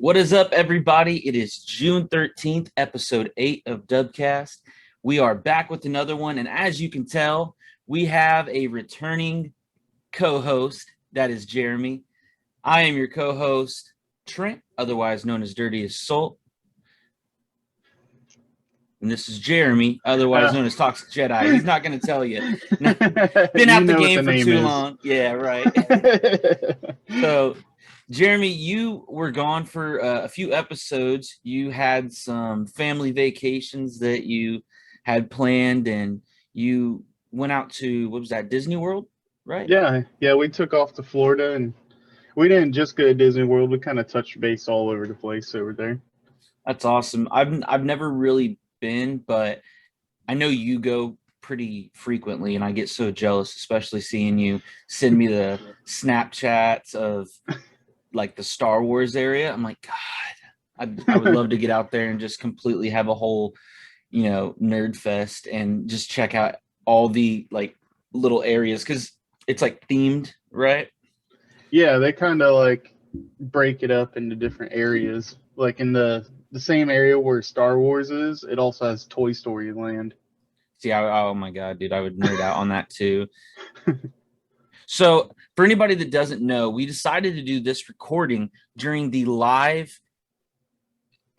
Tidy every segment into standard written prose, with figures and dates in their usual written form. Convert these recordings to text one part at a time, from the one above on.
What is up, everybody? It is June 13th, episode 8 of Dubkast. We are back with another one, and as you can tell, we have a returning co-host. That is Jeremy. I am your co-host, Trent, otherwise known as Dirty as Salt. And this is Jeremy, otherwise known as Toxicjedi. He's not going to tell you. Been out the game for too long. Yeah, right. So, Jeremy, you were gone for a few episodes. You had some family vacations that you had planned, and you went out to, what was that, Disney World, right? Yeah, we took off to Florida, and we didn't just go to Disney World. We kind of touched base all over the place over there. That's awesome. I've never really been, but I know you go pretty frequently, and I get so jealous, especially seeing you send me the Snapchats of like the Star Wars area. I'm like, God, I would love to get out there and just completely have a whole, nerd fest and just check out all the like little areas because it's like themed, right? Yeah, they kind of like break it up into different areas. Like in the same area where Star Wars is, it also has Toy Story Land. See, oh my God, dude, I would nerd out on that too. So for anybody that doesn't know, we decided to do this recording during the live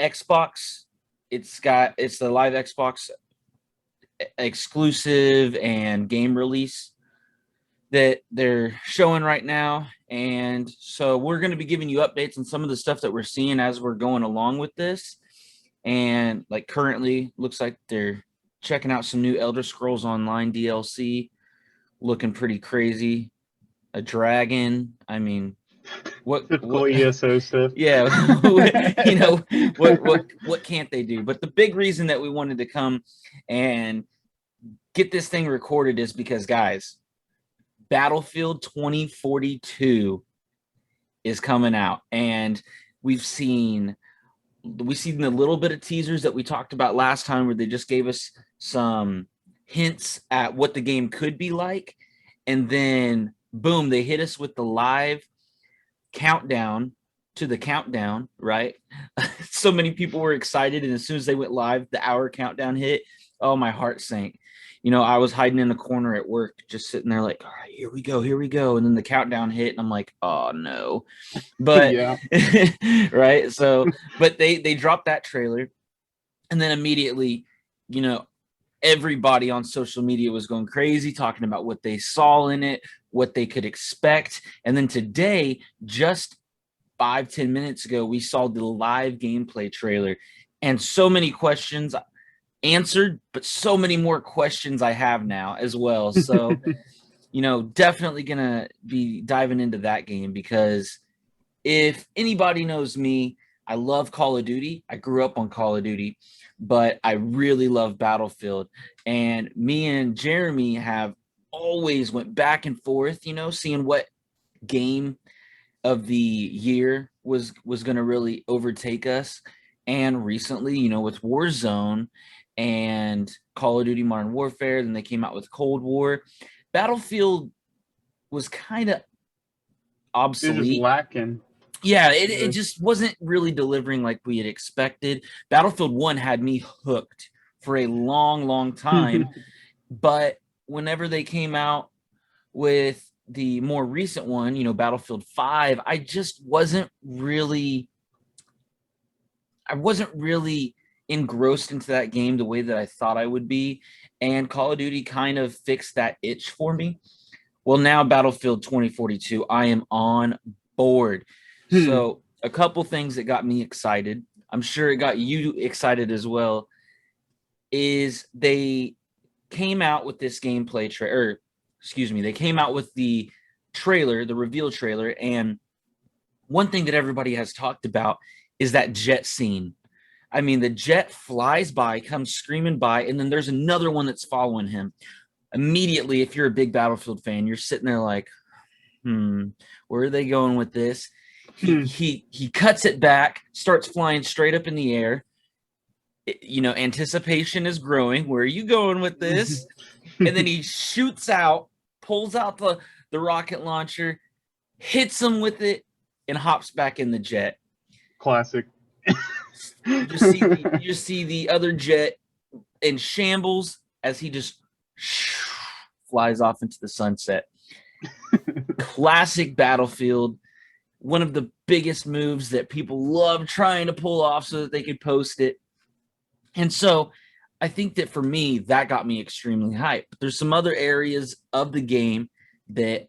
Xbox. It's the live Xbox exclusive and game release that they're showing right now. And so we're going to be giving you updates on some of the stuff that we're seeing as we're going along with this. And like currently looks like they're checking out some new Elder Scrolls Online DLC, looking pretty crazy. A dragon. I mean, what ESO stuff. Yeah, what can't they do? But the big reason that we wanted to come and get this thing recorded is because, guys, Battlefield 2042 is coming out, and we've seen the little bit of teasers that we talked about last time where they just gave us some hints at what the game could be like, and then boom, they hit us with the live countdown to the countdown, right? So many people were excited, and as soon as they went live, the hour countdown hit. Oh, my heart sank. I was hiding in a corner at work, just sitting there like, all right, here we go. And then the countdown hit, and I'm like, oh no. But Yeah. right. So, but they dropped that trailer, and then immediately, everybody on social media was going crazy talking about what they saw in it, what they could expect. And then today, just 5-10 minutes ago, we saw the live gameplay trailer, and so many questions answered, but so many more questions I have now as well. So, definitely gonna be diving into that game because if anybody knows me, I love Call of Duty. I grew up on Call of Duty, but I really love Battlefield. And me and Jeremy have always went back and forth, seeing what game of the year was going to really overtake us. And recently, with Warzone and Call of Duty Modern Warfare, then they came out with Cold War. Battlefield was kind of obsolete. It was lacking. Yeah, it just wasn't really delivering like we had expected. Battlefield 1 had me hooked for a long, long time. But whenever they came out with the more recent one, Battlefield 5, I wasn't really engrossed into that game the way that I thought I would be. And Call of Duty kind of fixed that itch for me. Well, now Battlefield 2042, I am on board. So a couple things that got me excited, I'm sure it got you excited as well, is they came out with this gameplay trailer. They came out with the trailer, the reveal trailer, and one thing that everybody has talked about is that jet scene. I mean, the jet flies by, comes screaming by, and then there's another one that's following him. Immediately, if you're a big Battlefield fan, you're sitting there like, where are they going with this? He cuts it back, starts flying straight up in the air. Anticipation is growing. Where are you going with this? And then he shoots out, pulls out the rocket launcher, hits him with it, and hops back in the jet. Classic. You just see the other jet in shambles as he just flies off into the sunset. Classic Battlefield. One of the biggest moves that people love trying to pull off so that they could post it. And so I think that for me, that got me extremely hyped. But there's some other areas of the game that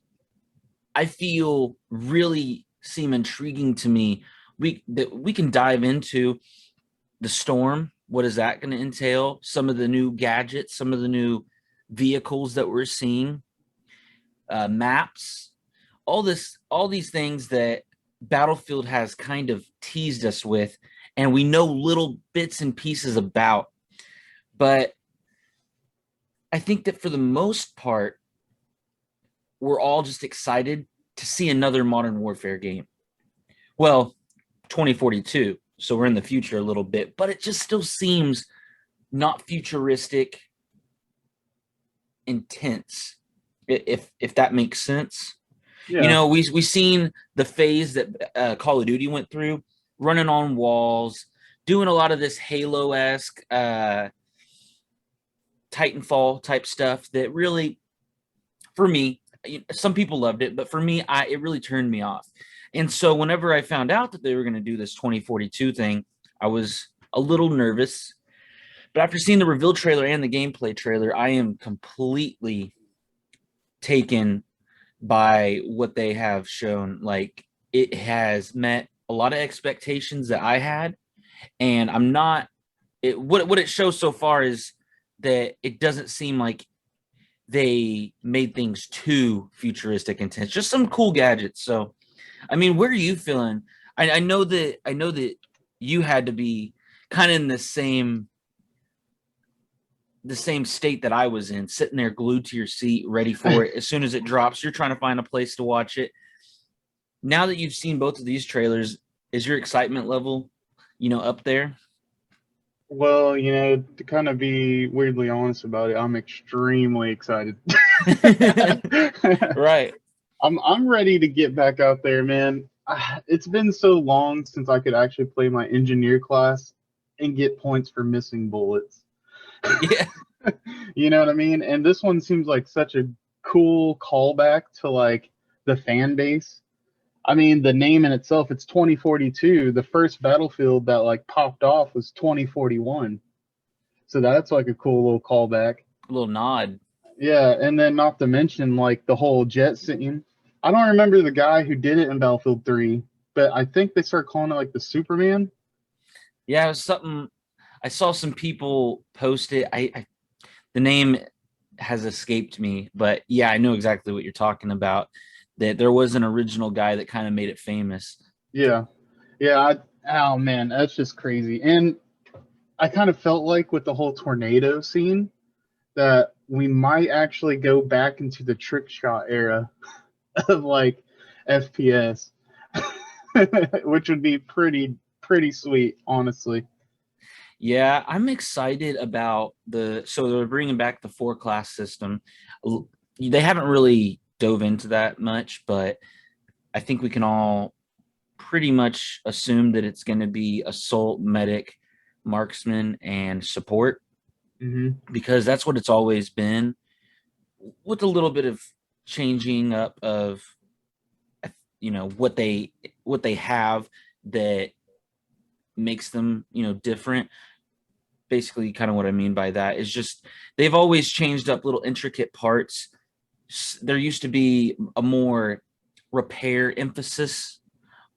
I feel really seem intriguing to me. We can dive into the storm. What is that going to entail? Some of the new gadgets, some of the new vehicles that we're seeing, maps, all these things that Battlefield has kind of teased us with, and we know little bits and pieces about. But I think that for the most part, we're all just excited to see another Modern Warfare game. Well, 2042, so we're in the future a little bit, but it just still seems not futuristic, intense, if that makes sense. Yeah. You know, we seen the phase that Call of Duty went through, running on walls, doing a lot of this Halo-esque Titanfall type stuff that really, for me, some people loved it, but for me, it really turned me off. And so whenever I found out that they were going to do this 2042 thing, I was a little nervous. But after seeing the reveal trailer and the gameplay trailer, I am completely taken by what they have shown. Like, it has met a lot of expectations that I had, and I'm not what it shows so far is that it doesn't seem like they made things too futuristic intense, just some cool gadgets. So I mean, where are you feeling? I know that you had to be kind of in the same state that I was in, sitting there glued to your seat, ready for it. As soon as it drops, you're trying to find a place to watch it. Now that you've seen both of these trailers, is your excitement level, up there? Well, to kind of be weirdly honest about it, I'm extremely excited. Right. I'm ready to get back out there, man. It's been so long since I could actually play my engineer class and get points for missing bullets. Yeah. You know what I mean? And this one seems like such a cool callback to like the fan base. I mean, the name in itself, it's 2042. The first Battlefield that like popped off was 2041. So that's like a cool little callback. A little nod. Yeah, and then not to mention like the whole jet scene. I don't remember the guy who did it in Battlefield 3, but I think they started calling it like the Superman. Yeah, it was something. I saw some people post it. The name has escaped me, but yeah, I know exactly what you're talking about. That there was an original guy that kind of made it famous. Yeah. Oh man, that's just crazy. And I kind of felt like with the whole tornado scene that we might actually go back into the trick shot era of like FPS, which would be pretty sweet, honestly. Yeah, I'm excited about so they're bringing back the 4-class system. They haven't really dove into that much, but I think we can all pretty much assume that it's going to be assault, medic, marksman, and support, because that's what it's always been, with a little bit of changing up of what they have that makes them different. Basically, kind of what I mean by that is just they've always changed up little intricate parts. There used to be a more repair emphasis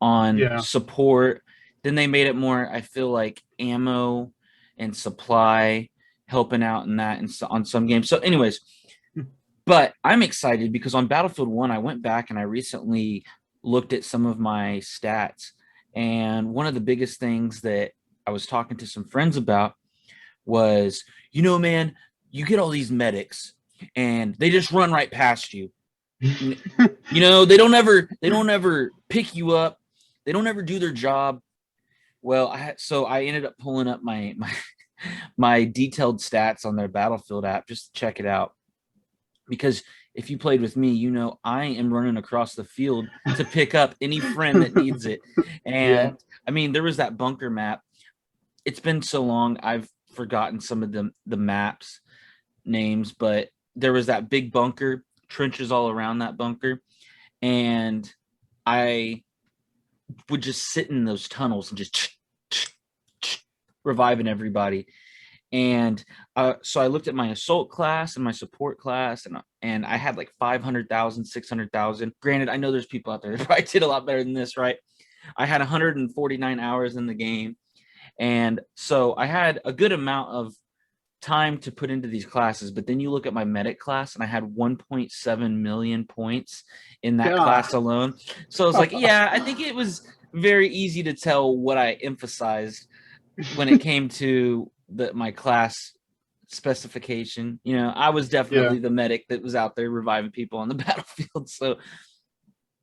on support. Then they made it more, I feel like, ammo and supply, helping out in that and on some games. So anyways, but I'm excited because on Battlefield 1, I went back and I recently looked at some of my stats. And one of the biggest things that I was talking to some friends about was, man, you get all these medics and they just run right past you. They don't ever pick you up. They don't ever do their job. Well, I ended up pulling up my detailed stats on their Battlefield app just to check it out. because if you played with me, you know I am running across the field to pick up any friend that needs it. Yeah. And I mean, there was that bunker map. It's been so long, I've forgotten some of the maps names, but there was that big bunker, trenches all around that bunker, and I would just sit in those tunnels and just reviving everybody. And so I looked at my assault class and my support class, and I had like 500,000, 600,000. Granted, I know there's people out there that probably did a lot better than this, right? I had 149 hours in the game, and so I had a good amount of time to put into these classes. But then you look at my medic class, and I had 1.7 million points in that class alone. So I was like, yeah, I think it was very easy to tell what I emphasized when it came to my class specification. You know, I was definitely the medic that was out there reviving people on the battlefield. So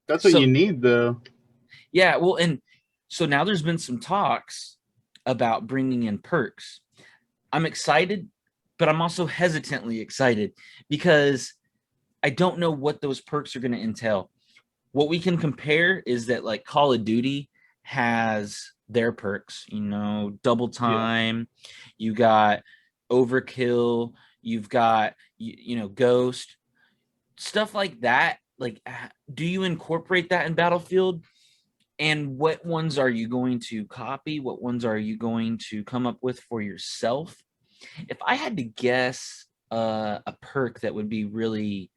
that's what you need, though. Yeah, well, and so now there's been some talks about bringing in perks. I'm excited, but I'm also hesitantly excited because I don't know what those perks are going to entail. What we can compare is that like Call of Duty has their perks, you know, double time, you got overkill, you've got, you know, ghost, stuff like that. Like, do you incorporate that in Battlefield? And what ones are you going to copy? What ones are you going to come up with for yourself? If I had to guess a perk that would be really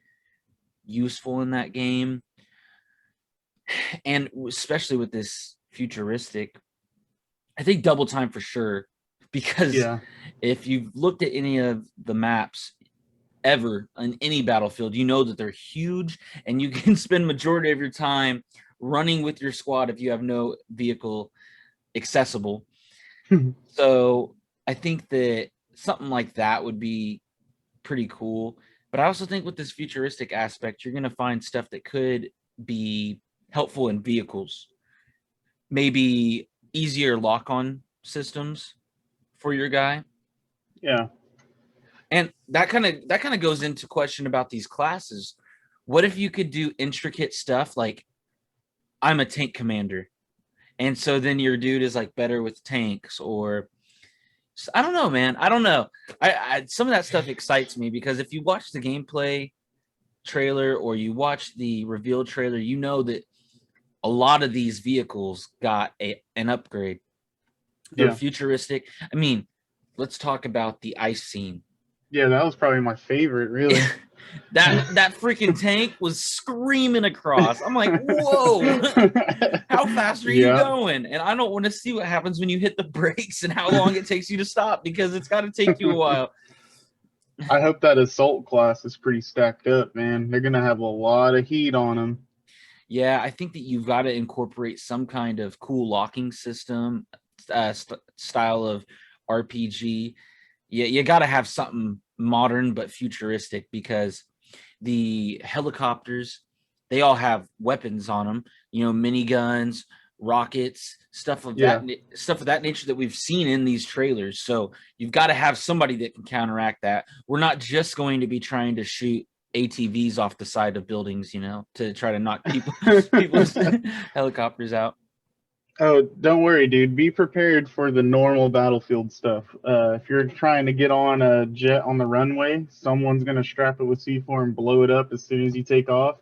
useful in that game, and especially with this futuristic, I think double time for sure. Because if you've looked at any of the maps ever in any Battlefield, you know that they're huge, and you can spend majority of your time running with your squad if you have no vehicle accessible. So I think that something like that would be pretty cool. But I also think with this futuristic aspect, you're going to find stuff that could be helpful in vehicles. Maybe easier lock-on systems for your guy. Yeah. And that kind of goes into question about these classes. What if you could do intricate stuff like I'm a tank commander, and so then your dude is like better with tanks, or I don't know, man. I don't know. I some of that stuff excites me because if you watch the gameplay trailer or you watch the reveal trailer, you know that a lot of these vehicles got an upgrade. They're futuristic. I mean, let's talk about the ice scene. Yeah, that was probably my favorite, really. that freaking tank was screaming across. I'm like, whoa, how fast are you going? And I don't want to see what happens when you hit the brakes and how long it takes you to stop, because it's got to take you a while. I hope that assault class is pretty stacked up, man. They're going to have a lot of heat on them. Yeah, I think that you've got to incorporate some kind of cool locking system, style of RPG. You got to have something modern but futuristic, because the helicopters, they all have weapons on them, you know, miniguns, rockets, stuff of that nature that we've seen in these trailers. So you've got to have somebody that can counteract that. We're not just going to be trying to shoot ATVs off the side of buildings, you know, to try to knock people's helicopters out. Oh, don't worry, dude. Be prepared for the normal Battlefield stuff. If you're trying to get on a jet on the runway, someone's going to strap it with C4 and blow it up as soon as you take off.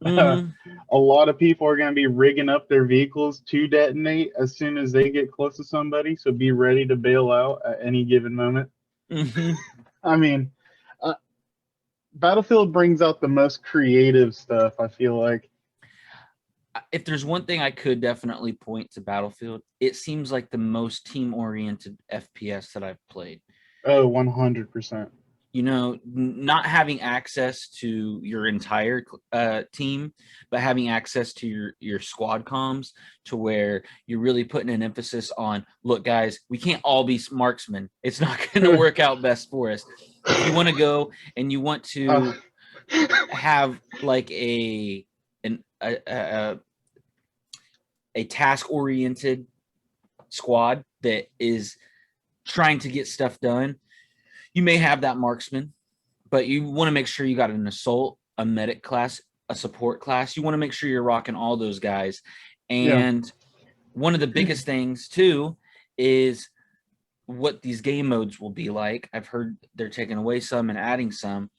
A lot of people are going to be rigging up their vehicles to detonate as soon as they get close to somebody, so be ready to bail out at any given moment. I mean, Battlefield brings out the most creative stuff, I feel like. If there's one thing I could definitely point to Battlefield, it seems like the most team-oriented FPS that I've played. Oh, 100%. You know, not having access to your entire team, but having access to your squad comms, to where you're really putting an emphasis on, look, guys, we can't all be marksmen. It's not going to work out best for us. If you want to go and you want to have like a task-oriented squad that is trying to get stuff done, you may have that marksman, but you want to make sure you got an assault, a medic class, a support class. You want to make sure you're rocking all those guys. Yeah. And one of the biggest things too is what these game modes will be like. I've heard they're taking away some and adding some,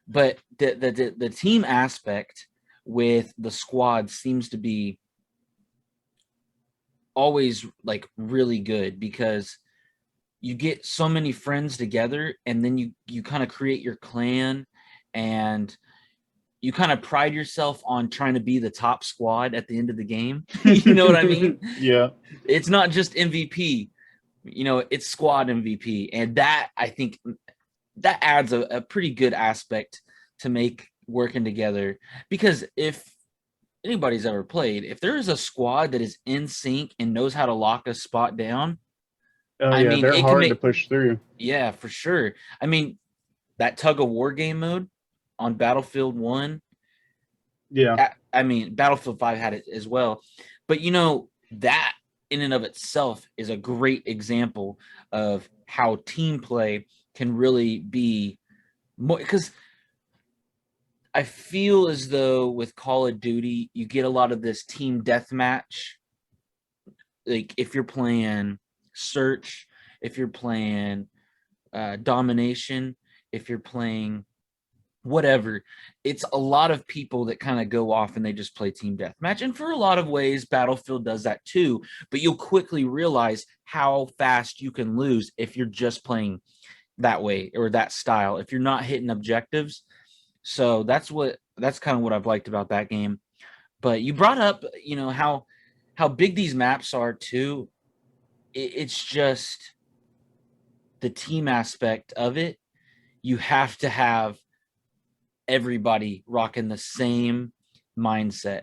but the team aspect with the squad seems to be always like really good, because you get so many friends together, and then you kind of create your clan, and you kind of pride yourself on trying to be the top squad at the end of the game. You know what I mean? Yeah. It's not just MVP, it's squad MVP. And that, I think, that adds a pretty good aspect to make working together. Because if anybody's ever played, if there is a squad that is in sync and knows how to lock a spot down, Oh I yeah, mean, they're it can hard to make, push through. yeah, for sure. I mean, that tug of war game mode on Battlefield 1, Yeah. I mean, Battlefield 5 had it as well. But that in and of itself is a great example of how team play can really be more, because I feel as though with Call of Duty, you get a lot of this team deathmatch. Like if you're playing Search, if you're playing Domination, if you're playing whatever, it's a lot of people that kind of go off and they just play team deathmatch. And for a lot of ways, Battlefield does that too. But you'll quickly realize how fast you can lose if you're just playing that way or that style, if you're not hitting objectives. So that's kind of what I've liked about that game. But you brought up, how big these maps are too. It's just the team aspect of it. You have to have everybody rocking the same mindset,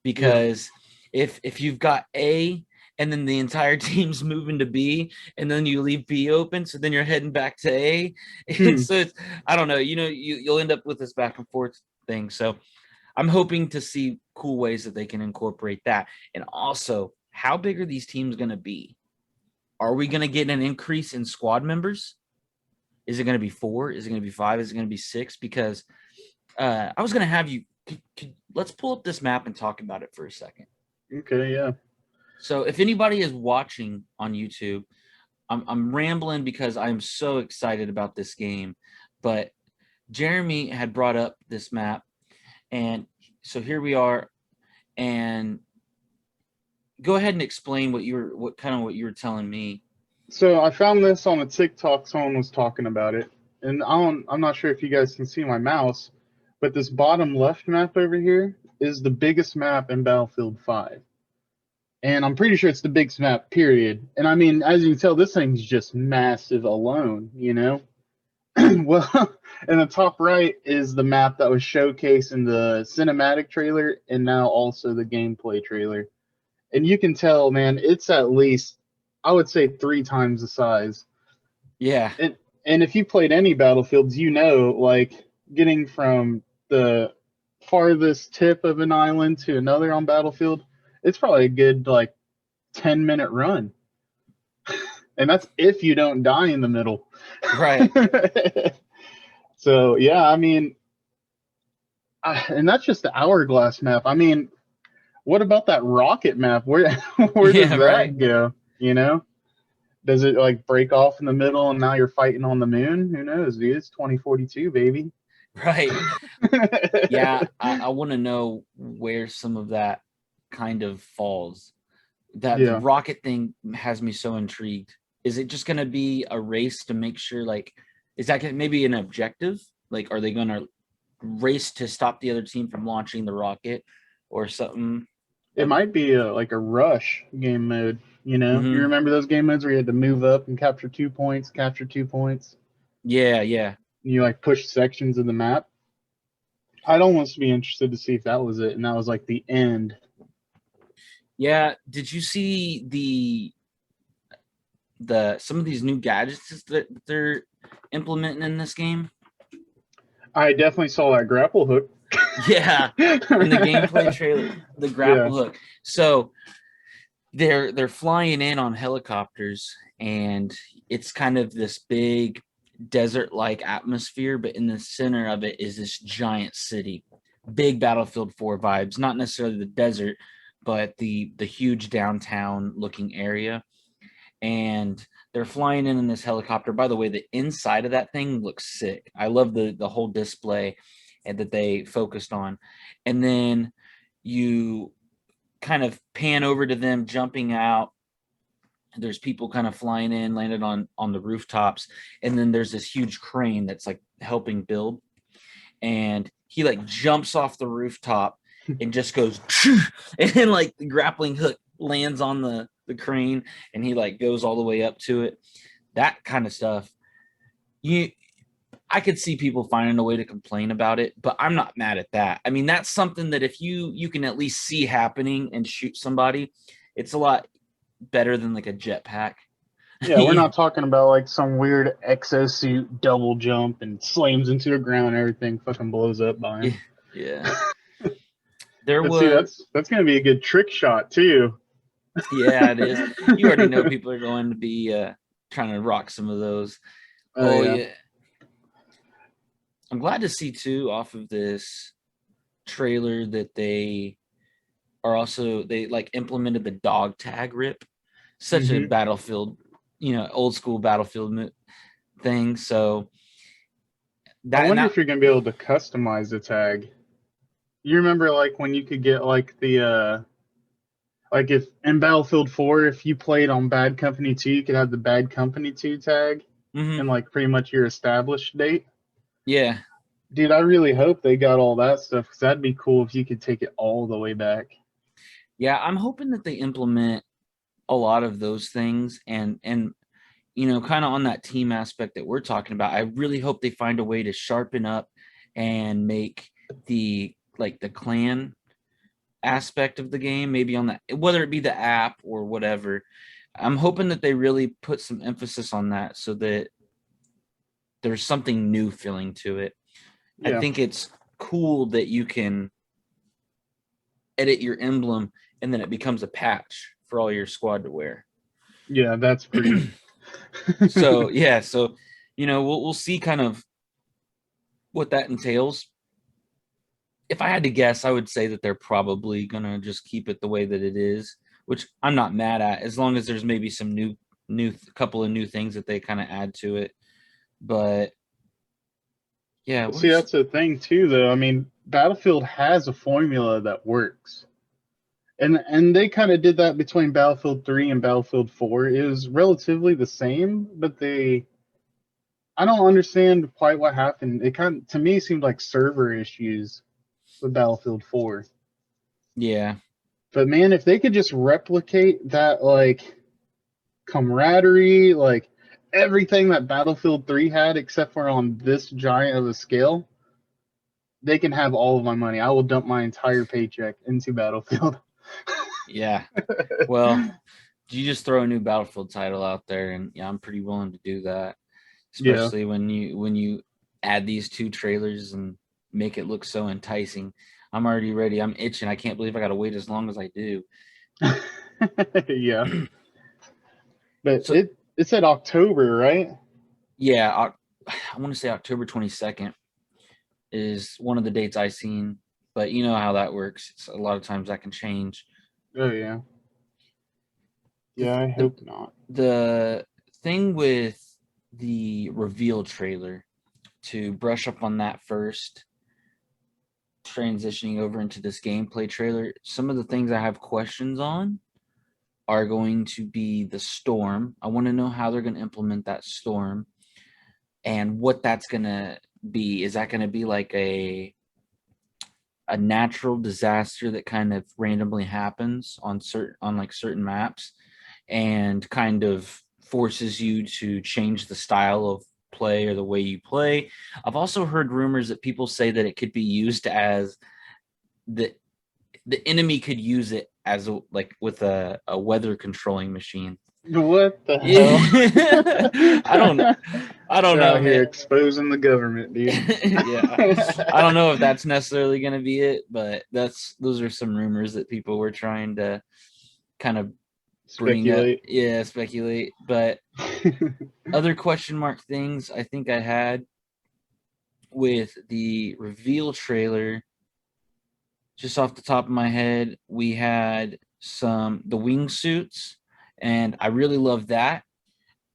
because if you've got A and then the entire team's moving to B, and then you leave B open, so then you're heading back to A. So I don't know, you'll end up with this back and forth thing. So I'm hoping to see cool ways that they can incorporate that. And also, how big are these teams going to be? Are we going to get an increase in squad members? Is it going to be 4? Is it going to be 5? Is it going to be 6? Because I was going to have you, let's pull up this map and talk about it for a second. Okay, yeah. So if anybody is watching on YouTube, I'm rambling because I'm so excited about this game. But Jeremy had brought up this map, and so here we are. And go ahead and explain what you were telling me. So I found this on a TikTok. Someone was talking about it, and I'm not sure if you guys can see my mouse, but this bottom left map over here is the biggest map in Battlefield 5. And I'm pretty sure it's the biggest map, period. And I mean, as you can tell, this thing's just massive alone, Well, in the top right is the map that was showcased in the cinematic trailer and now also the gameplay trailer. And you can tell, man, it's at least, I would say, 3 times the size. Yeah. And if you played any Battlefields, like getting from the farthest tip of an island to another on Battlefield, it's probably a good like 10-minute run. And that's if you don't die in the middle. Right. So, yeah, I mean, and that's just the hourglass map. I mean, what about that rocket map? Where does that go? Does it like break off in the middle and now you're fighting on the moon? Who knows, dude? It's 2042, baby. Right. Yeah, I want to know where some of that kind of falls. The rocket thing has me so intrigued. Is it just going to be a race to make sure, like, is that maybe an objective? Like, are they going to race to stop the other team from launching the rocket or something? It might be like a rush game mode. Mm-hmm. You remember those game modes where you had to move up and capture 2 points, Yeah. You like push sections of the map. I'd almost be interested to see if that was it, and that was like the end. Yeah. Did you see some of these new gadgets that they're implementing in this game? I definitely saw that grapple hook. Yeah, in the gameplay trailer, the grapple hook. So they're flying in on helicopters, and it's kind of this big desert-like atmosphere, but in the center of it is this giant city. Big Battlefield 4 vibes, not necessarily the desert, but the huge downtown looking area. And they're flying in this helicopter. By the way, the inside of that thing looks sick. I love the whole display and that they focused on. And then you kind of pan over to them jumping out. There's people kind of flying in, landed on the rooftops, and then there's this huge crane that's like helping build. And he like jumps off the rooftop and just goes, and like the grappling hook lands on the crane, and he like goes all the way up to it. That kind of stuff. I could see people finding a way to complain about it, but I'm not mad at that. I mean, that's something that if you can at least see happening and shoot somebody, it's a lot better than like a jetpack. Yeah, we're not talking about like some weird exosuit double jump and slams into the ground and everything fucking blows up by him. Yeah. There but was see, that's gonna be a good trick shot too. Yeah, it is. You already know people are going to be trying to rock some of those. Oh yeah. I'm glad to see too off of this trailer that they like implemented the dog tag rip. Such a Battlefield, old school Battlefield thing. So I wonder if you're gonna be able to customize the tag. You remember like when you could get like the like if in Battlefield 4, if you played on Bad Company 2, you could have the Bad Company 2 tag and like pretty much your established date. Yeah. Dude, I really hope they got all that stuff because that'd be cool if you could take it all the way back. Yeah, I'm hoping that they implement a lot of those things and kind of on that team aspect that we're talking about. I really hope they find a way to sharpen up and make the clan aspect of the game, maybe on that, whether it be the app or whatever. I'm hoping that they really put some emphasis on that so that there's something new feeling to it. Yeah. I think it's cool that you can edit your emblem and then it becomes a patch for all your squad to wear. Yeah, that's pretty. So we'll see kind of what that entails. If I had to guess, I would say that they're probably gonna just keep it the way that it is, which I'm not mad at, as long as there's maybe some new couple of new things that they kind of add to it. But yeah, see, that's the thing too, though. I mean, Battlefield has a formula that works, and they kind of did that between Battlefield 3 and Battlefield 4. It was relatively the same, but I don't understand quite what happened. It kind of, to me, seemed like server issues with Battlefield 4. Yeah. But man, if they could just replicate that like camaraderie, like everything that Battlefield 3 had except for on this giant of a scale, they can have all of my money. I will dump my entire paycheck into Battlefield. Yeah. Well, you just throw a new Battlefield title out there and yeah, I'm pretty willing to do that. Especially when you add these two trailers and make it look so enticing. I'm already ready. I'm itching. I can't believe I got to wait as long as I do. Yeah. But so, it said October, right? Yeah. I want to say October 22nd is one of the dates I seen. But you know how that works. It's a lot of times that can change. Oh, yeah. Yeah, I hope not. The thing with the reveal trailer, to brush up on that first, transitioning over into this gameplay trailer, some of the things I have questions on are going to be the storm. I want to know how they're going to implement that storm and what that's going to be. Is that going to be like a natural disaster that kind of randomly happens on certain maps and kind of forces you to change the style of play or the way you play? I've also heard rumors that people say that it could be used as the enemy could use it as with a weather controlling machine. What the hell? I don't know. Out here exposing the government, dude. Yeah, I don't know if that's necessarily going to be it, but those are some rumors that people were trying to kind of speculate. But other question mark things I think I had with the reveal trailer, just off the top of my head, we had the wingsuits, and I really love that.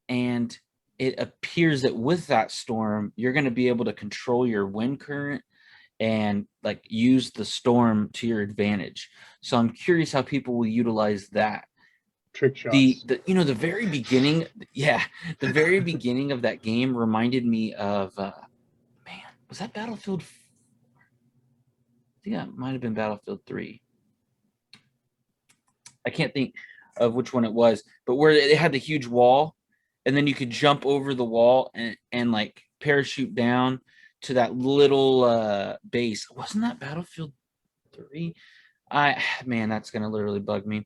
And it appears that with that storm, you're going to be able to control your wind current and like use the storm to your advantage. So I'm curious how people will utilize that. Trick shots. The very beginning, the very beginning of that game reminded me of was that Battlefield? I think that might have been Battlefield 3. I can't think of which one it was, but where it had the huge wall, and then you could jump over the wall and like parachute down to that little base. Wasn't that Battlefield 3? That's gonna literally bug me.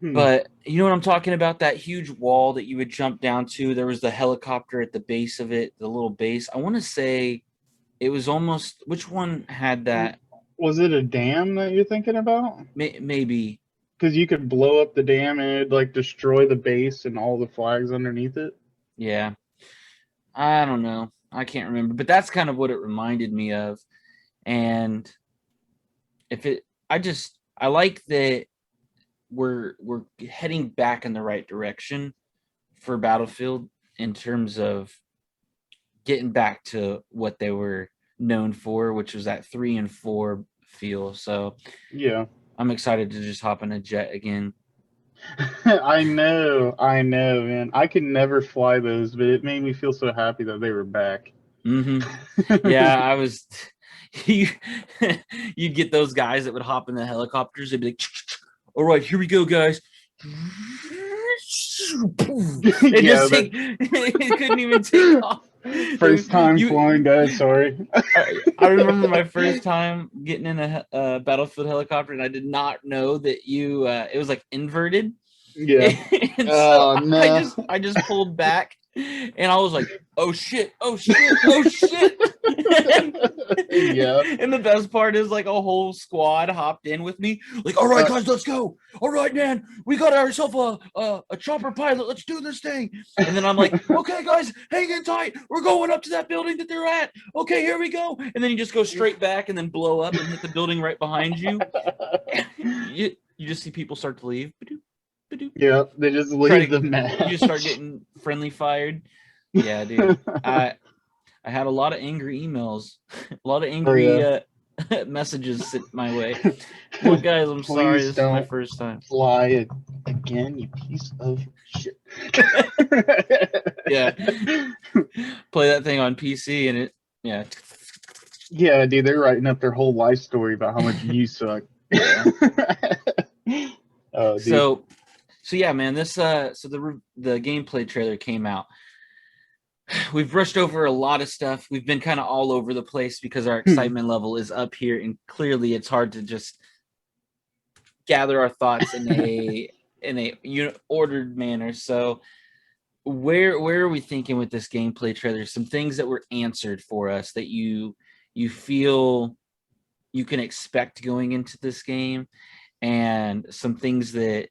But you know what I'm talking about? That huge wall that you would jump down to. There was the helicopter at the base of it, the little base. I want to say it was almost, which one had that? Was it a dam that you're thinking about? Maybe. Because you could blow up the dam and it'd like destroy the base and all the flags underneath it. Yeah. I don't know. I can't remember, but that's kind of what it reminded me of. And I like that we're heading back in the right direction for Battlefield in terms of getting back to what they were known for, which was that 3 and 4 feel. So yeah, I'm excited to just hop in a jet again. I know, man. I could never fly those, but it made me feel so happy that they were back. Mm-hmm. Yeah, I was. You'd get those guys that would hop in the helicopters. They'd be like, "All right, here we go, guys." It couldn't even take off. First time flying, guys. Sorry. I remember my first time getting in a Battlefield helicopter, and I did not know that it was like inverted. Yeah. So no. I just pulled back, and I was like, "Oh shit! Oh shit! Oh shit!" Yeah. And the best part is like a whole squad hopped in with me. Like, all right, guys, let's go. All right, man, we got ourselves a chopper pilot. Let's do this thing. And then I'm like, okay, guys, hang in tight. We're going up to that building that they're at. Okay, here we go. And then you just go straight back and then blow up and hit the building right behind you. You just see people start to leave. Yeah, they just leave the match. You just start getting friendly fired. Yeah, dude. I had a lot of angry emails, a lot of angry messages sent my way. Well, guys, I'm sorry. This is my first time. Fly again, you piece of shit. Yeah. Play that thing on PC and Yeah, dude, they're writing up their whole life story about how much you suck. Oh, dude. So yeah, man, this the gameplay trailer came out. We've brushed over a lot of stuff. We've been kind of all over the place because our excitement level is up here, and clearly it's hard to just gather our thoughts in a ordered manner. So where are we thinking with this gameplay trailer? Some things that were answered for us that you feel you can expect going into this game, and some things that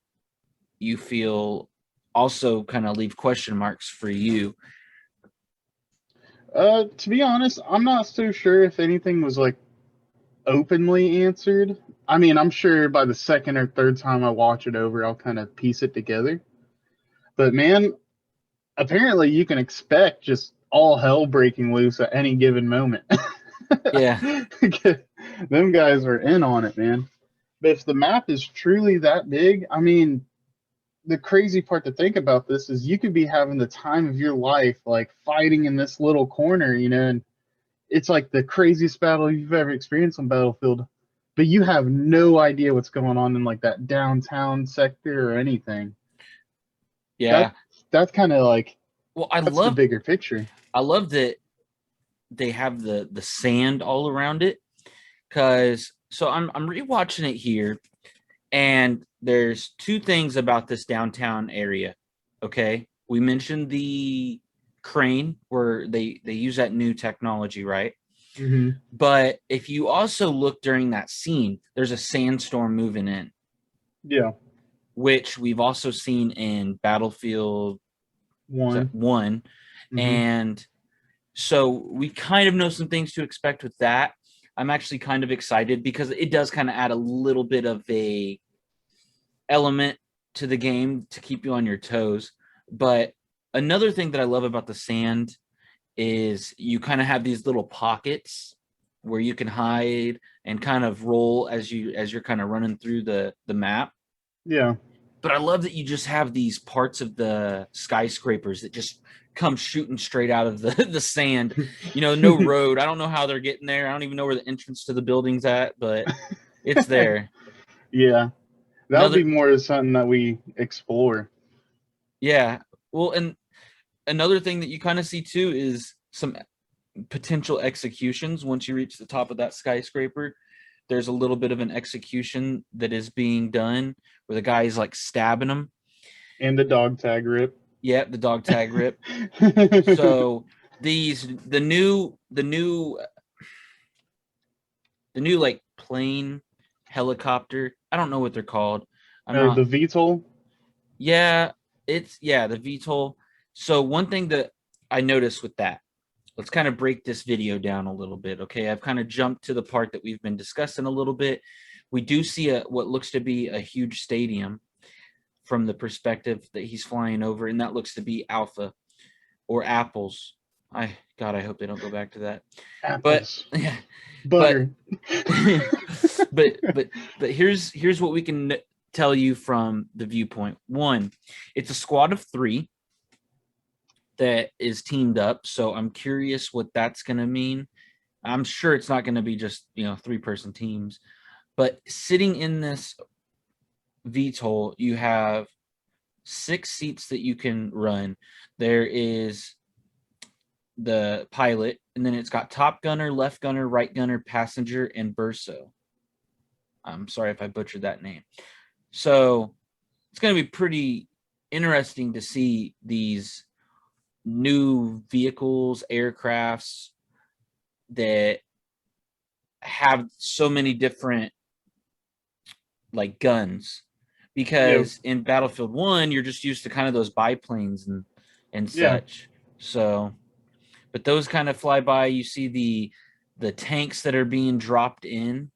you feel also kind of leave question marks for you. To be honest, I'm not so sure if anything was like openly answered. I mean, I'm sure by the second or third time I watch it over, I'll kind of piece it together. But man, apparently you can expect just all hell breaking loose at any given moment. Yeah. Them guys are in on it, man. But if the map is truly that big, I mean, the crazy part to think about this is you could be having the time of your life, like fighting in this little corner, and it's like the craziest battle you've ever experienced on Battlefield, but you have no idea what's going on in like that downtown sector or anything. Yeah, that's kind of like, well, that's the bigger picture. I love that they have the sand all around it, because so I'm rewatching it here. And there's two things about this downtown area. Okay. We mentioned the crane where they use that new technology, right? Mm-hmm. But if you also look during that scene, there's a sandstorm moving in. Yeah. which we've also seen in Battlefield 1. 1. And so we kind of know some things to expect with that. I'm actually kind of excited because it does kind of add a little bit of a element to the game to keep you on your toes. But another thing that I love about the sand is you kind of have these little pockets where you can hide and kind of roll as you're kind of running through the map. Yeah. But I love that you just have these parts of the skyscrapers that just come shooting straight out of the sand. You know, no road. I don't know how they're getting there. I don't even know where the entrance to the building's at, but it's there. Yeah. That would be more of something that we explore. Yeah. Well, and another thing that you kind of see too is some potential executions once you reach the top of that skyscraper. There's a little bit of an execution that is being done where the guy is like stabbing him. And the dog tag rip. Yeah, the dog tag rip. So the new like plane helicopter. I don't know what they're called. I'm not The VTOL. Yeah, the VTOL. So one thing that I noticed with that, let's kind of break this video down a little bit. Okay, I've kind of jumped to the part that we've been discussing a little bit. We do see what looks to be a huge stadium from the perspective that he's flying over, and that looks to be Alpha or Apples. I hope they don't go back to that. Apples. But yeah, butter. But here's what we can tell you from the viewpoint. One, it's a squad of 3 that is teamed up. So I'm curious what that's going to mean. I'm sure it's not going to be just, 3-person teams, but sitting in this VTOL, you have 6 seats that you can run. There is the pilot, and then it's got top gunner, left gunner, right gunner, passenger, and Burso. I'm sorry if I butchered that name. So it's going to be pretty interesting to see these new vehicles, aircrafts that have so many different like guns, because in Battlefield 1 you're just used to kind of those biplanes and such. So but those kind of fly by. You see the tanks that are being dropped in,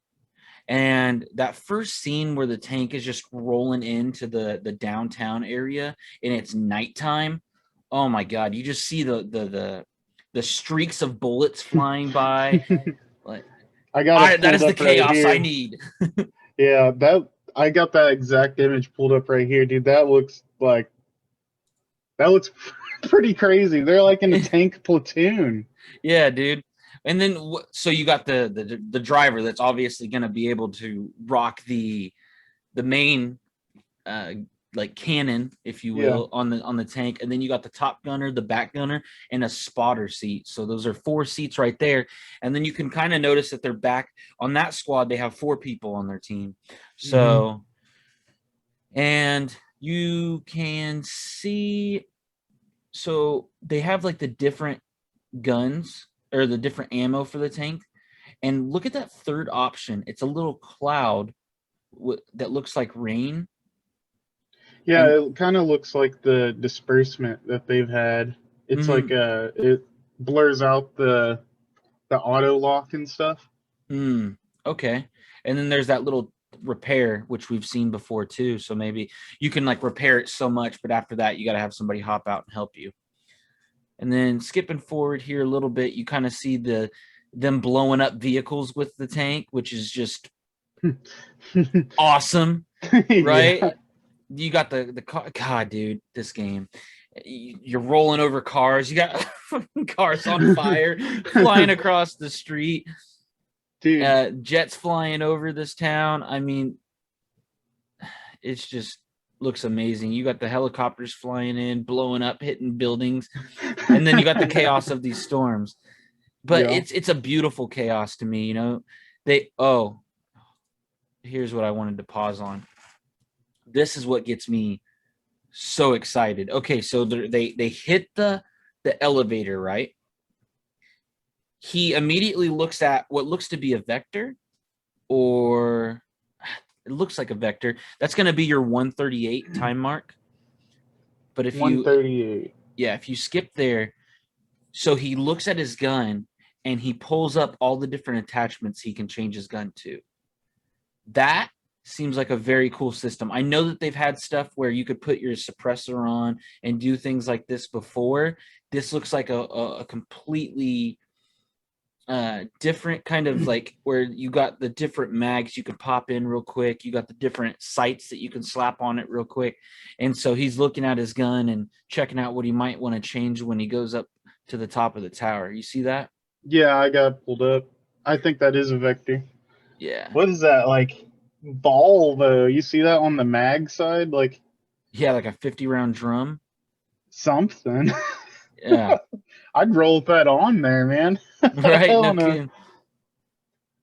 and that first scene where the tank is just rolling into the downtown area and it's nighttime. Oh my god, you just see the streaks of bullets flying by. Like, that is the chaos I need. Yeah, I got that exact image pulled up right here, dude. That looks pretty crazy. They're like in a tank platoon. Yeah, dude. And then so you got the driver that's obviously going to be able to rock the main like cannon, if you will, on the tank. And then you got the top gunner, the back gunner, and a spotter seat. So those are 4 seats right there. And then you can kind of notice that they're back on that squad. They have 4 people on their team. So and you can see, so they have like the different guns or the different ammo for the tank. And look at that third option. It's a little cloud that looks like rain. Yeah, it kind of looks like the disbursement that they've had. It's like it blurs out the auto lock and stuff. Okay. And then there's that little repair, which we've seen before too. So maybe you can like repair it so much, but after that you got to have somebody hop out and help you. And then skipping forward here a little bit, you kind of see them blowing up vehicles with the tank, which is just awesome, right? Yeah. You got the car. God, dude, this game. You're rolling over cars. You got cars on fire flying across the street. Dude. Jets flying over this town. I mean, it's just looks amazing. You got the helicopters flying in, blowing up, hitting buildings, and then you got the chaos of these storms. But it's a beautiful chaos to me, here's what I wanted to pause on. This is what gets me so excited. Okay, so they hit the elevator, right? He immediately looks at what looks to be a vector, or It looks like a vector. That's going to be your 138 time mark. But if you 138. if you skip there, so he looks at his gun and he pulls up all the different attachments he can change his gun to. That seems like a very cool system. I know that they've had stuff where you could put your suppressor on and do things like this before. This looks like a completely different kind of like where you got the different mags you can pop in real quick. You got the different sights that you can slap on it real quick. And so he's looking at his gun and checking out what he might want to change when he goes up to the top of the tower. You see that? Yeah, I got pulled up. I think that is a vector. Yeah. What is that, like, ball, though? You see that on the mag side? Like, Yeah, like a 50-round drum. something. Yeah. I'd roll that on there, man. Right? No Hell no. kidding.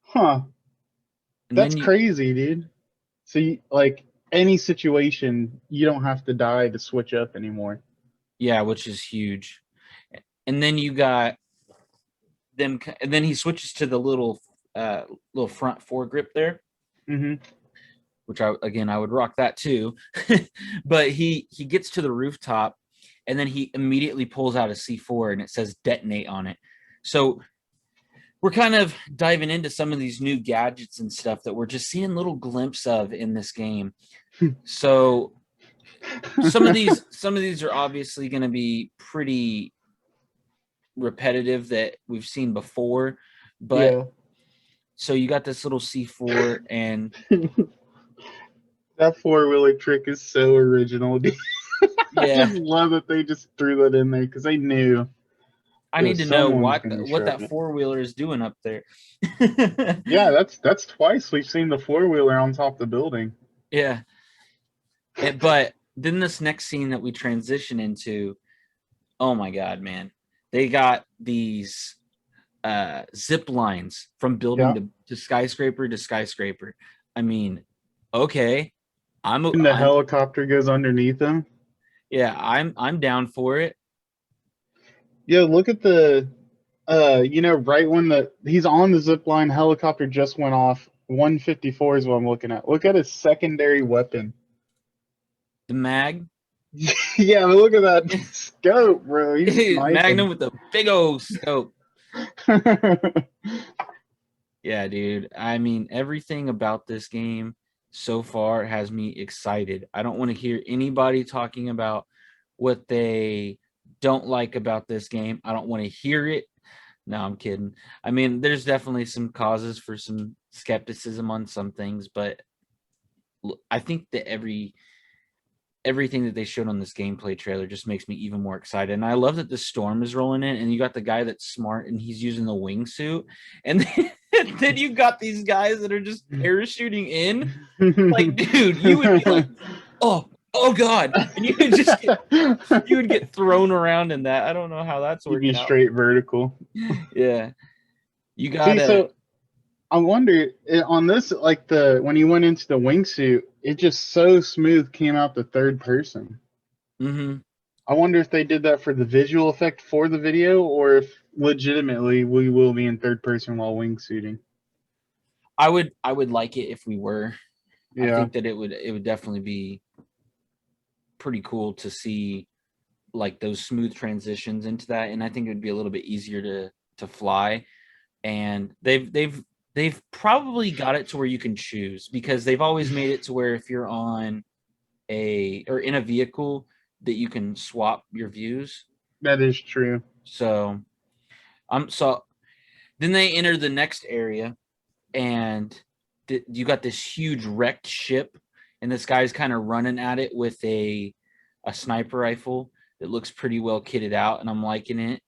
Huh. And That's then crazy, dude. So, like, any situation, you don't have to die to switch up anymore. yeah, which is huge. And then you got them, and then he switches to the little front foregrip there, which I would rock that too. But he gets to the rooftop, and then he immediately pulls out a C4 and it says detonate on it. So we're kind of diving into some of these new gadgets and stuff that we're just seeing little glimpses of in this game. So some of these are obviously going to be pretty repetitive that we've seen before, but Yeah. so you got this little C4 and That four-wheeler trick is so original, dude. I yeah, just love that they just threw that in there because they knew I need to know someone was what gonna be what that shredding it. four-wheeler is doing up there. Yeah, that's twice we've seen the four-wheeler on top of the building. Yeah. But then this next scene that we transition into, oh my god, man. They got these zip lines from building to skyscraper to skyscraper. I mean, okay. And the helicopter goes underneath them. Yeah, I'm down for it. Yeah, look at the right when he's on the zip line, helicopter just went off. 154 is what I'm looking at. Look at his secondary weapon. The mag. Yeah, but look at that scope, bro. He's Magnum with the big old scope. Yeah, dude. I mean, everything about this game so far has me excited. I don't want to hear anybody talking about what they don't like about this game. I don't want to hear it. No, I'm kidding. I mean, there's definitely some causes for some skepticism on some things, but I think that everything that they showed on this gameplay trailer just makes me even more excited. And I love that the storm is rolling in, and you got the guy that's smart and he's using the wingsuit, and then you got these guys that are just parachuting in. Like, dude, you would be like, oh god, and you would get thrown around in that. I don't know how that's You'd be working out. straight vertical. Yeah, you got See, so I wonder on this, like when he went into the wingsuit, it just so smooth came out the third person. Mm-hmm. I wonder if they did that for the visual effect for the video, or if legitimately we will be in third person while wingsuiting. I would like it if we were. Yeah. I think that it would definitely be pretty cool to see like those smooth transitions into that, and I think it would be a little bit easier to fly. And they've probably got it to where you can choose, because they've always made it to where if you're on in a vehicle that you can swap your views. That is true. So then they enter the next area, and you got this huge wrecked ship, and this guy's kind of running at it with a sniper rifle that looks pretty well kitted out, and I'm liking it.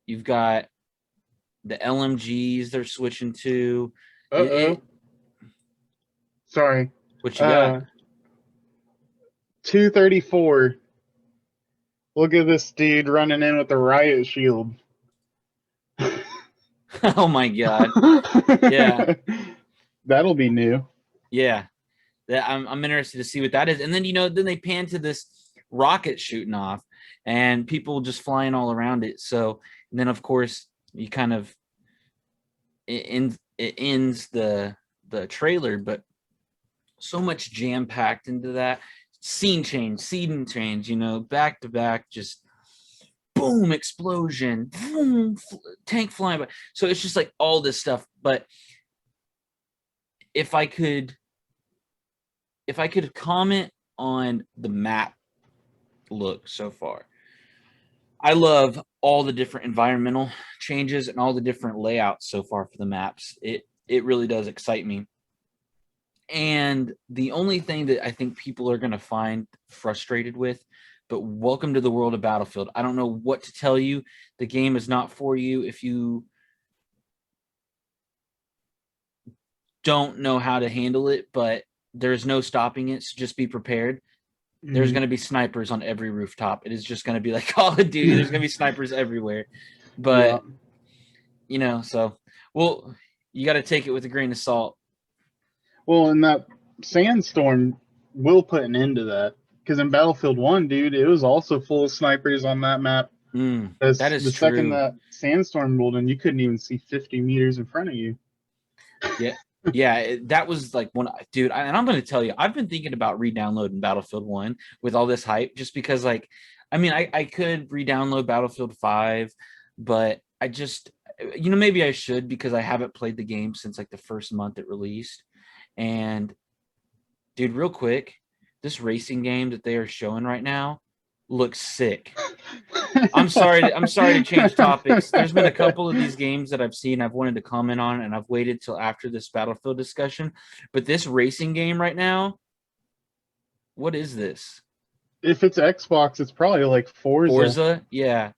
You've got the LMGs they're switching to. Sorry. What you got? 234. Look at this dude running in with the riot shield. Oh my god. Yeah. That'll be new. Yeah. I'm interested to see what that is. And then then they pan to this rocket shooting off and people just flying all around it. So and then of course you kind of it ends the trailer, but so much jam packed into that. Scene change, you know, back to back, just boom, explosion, boom, tank flying by. So it's just like all this stuff. But if I could comment on the map look so far, I love all the different environmental changes and all the different layouts so far for the maps. It really does excite me. And the only thing that I think people are going to find frustrated with, but welcome to the world of Battlefield. I don't know what to tell you. The game is not for you if you don't know how to handle it, but there's no stopping it. So just be prepared. There's going to be snipers on every rooftop. It is just going to be like Call of Duty. There's going to be snipers everywhere. But, you know, so, well, you got to take it with a grain of salt. Well, and that sandstorm will put an end to that. Because in Battlefield 1, dude, it was also full of snipers on that map. That is the true. second that sandstorm rolled in, you couldn't even see 50 meters in front of you. Yeah. Yeah, that was like one, dude. And I'm going to tell you, I've been thinking about re-downloading Battlefield 1 with all this hype, just because, like, I mean, I could re-download Battlefield 5, but I just, you know, maybe I should, because I haven't played the game since like the first month it released. And dude, real quick, this racing game that they are showing right now looks sick. I'm sorry to change topics. There's been a couple of these games that I've seen I've wanted to comment on, and I've waited till after this Battlefield discussion. But this racing game right now, what is this? If it's Xbox, it's probably like Forza. Yeah.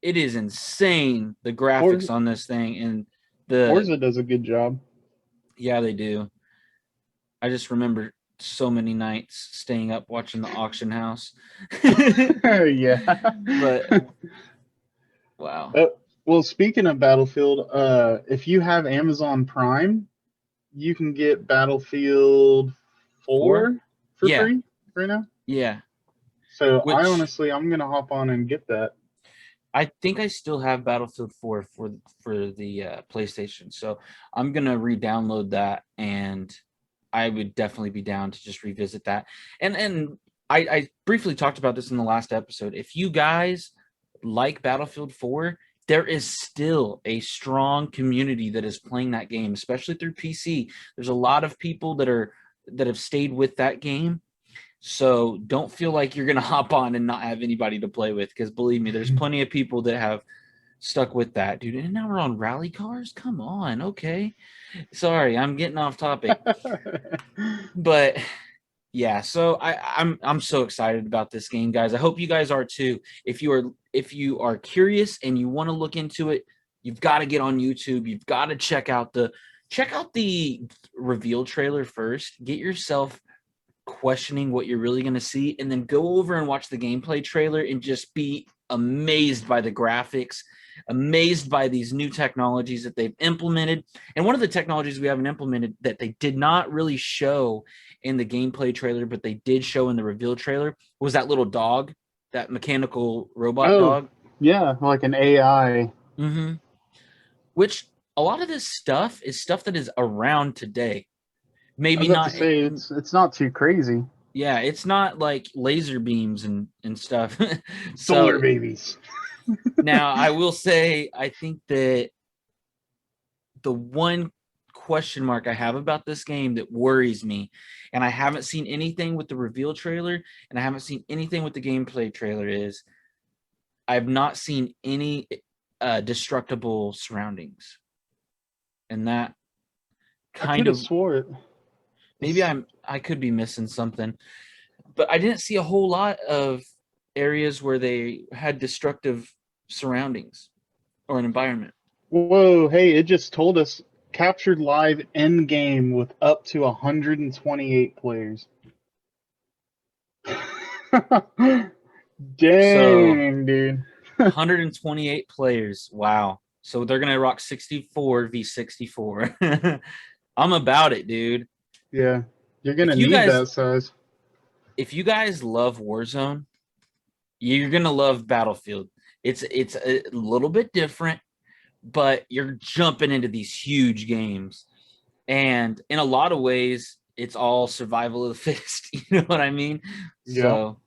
It is insane, the graphics on this thing, and Forza does a good job. Yeah, they do. I just remember so many nights staying up watching the auction house. Yeah. But wow. Well, speaking of Battlefield, if you have Amazon Prime, you can get Battlefield 4 for free right now. Yeah. So I'm gonna hop on and get that. I think I still have Battlefield 4 for the PlayStation, so I'm gonna re-download that, and I would definitely be down to just revisit that. And I briefly talked about this in the last episode. If you guys like Battlefield 4, there is still a strong community that is playing that game, especially through PC. There's a lot of people that have stayed with that game. So don't feel like you're going to hop on and not have anybody to play with, because believe me, there's plenty of people that have stuck with that, dude. And now we're on rally cars? Come on, okay. Sorry, I'm getting off topic. But yeah, so I'm so excited about this game, guys. I hope you guys are too. If you are curious and you want to look into it, you've got to get on YouTube. You've got to check out the reveal trailer first. Get yourself questioning what you're really going to see, and then go over and watch the gameplay trailer and just be amazed by the graphics, amazed by these new technologies that they've implemented. And one of the technologies we haven't implemented that they did not really show in the gameplay trailer, but they did show in the reveal trailer, was that little dog, that mechanical robot dog. Yeah, like an AI. Which a lot of this stuff is stuff that is around today. Maybe not to say it's not too crazy. Yeah, it's not like laser beams and stuff. Solar babies. Now, I will say, I think that the one question mark I have about this game that worries me, and I haven't seen anything with the reveal trailer, and I haven't seen anything with the gameplay trailer, is I've not seen any destructible surroundings. And that kind of swore it. Maybe I could be missing something, but I didn't see a whole lot of areas where they had destructive surroundings or an environment. Whoa, hey, it just told us captured live end game with up to 128 players. Dang, dude. 128 players. Wow. So they're going to rock 64 v 64. I'm about it, dude. Yeah, you're gonna need that size. If you guys love Warzone, you're gonna love Battlefield. It's a little bit different, but you're jumping into these huge games, and in a lot of ways, it's all survival of the fittest. You know what I mean? Yeah. So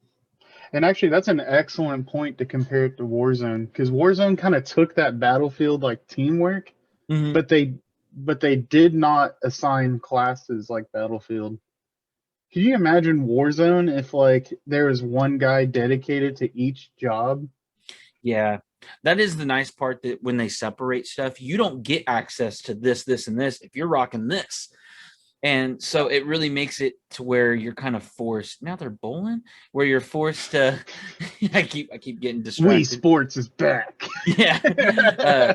And actually, that's an excellent point to compare it to Warzone, because Warzone kind of took that Battlefield like teamwork, mhm. but they did not assign classes like Battlefield. Can you imagine Warzone if like there was one guy dedicated to each job? Yeah, that is the nice part, that when they separate stuff, you don't get access to this, this, and this if you're rocking this. And so it really makes it to where you're kind of forced. Now they're bowling, where you're forced to. I keep getting Wii distracted. Sports is back. Yeah.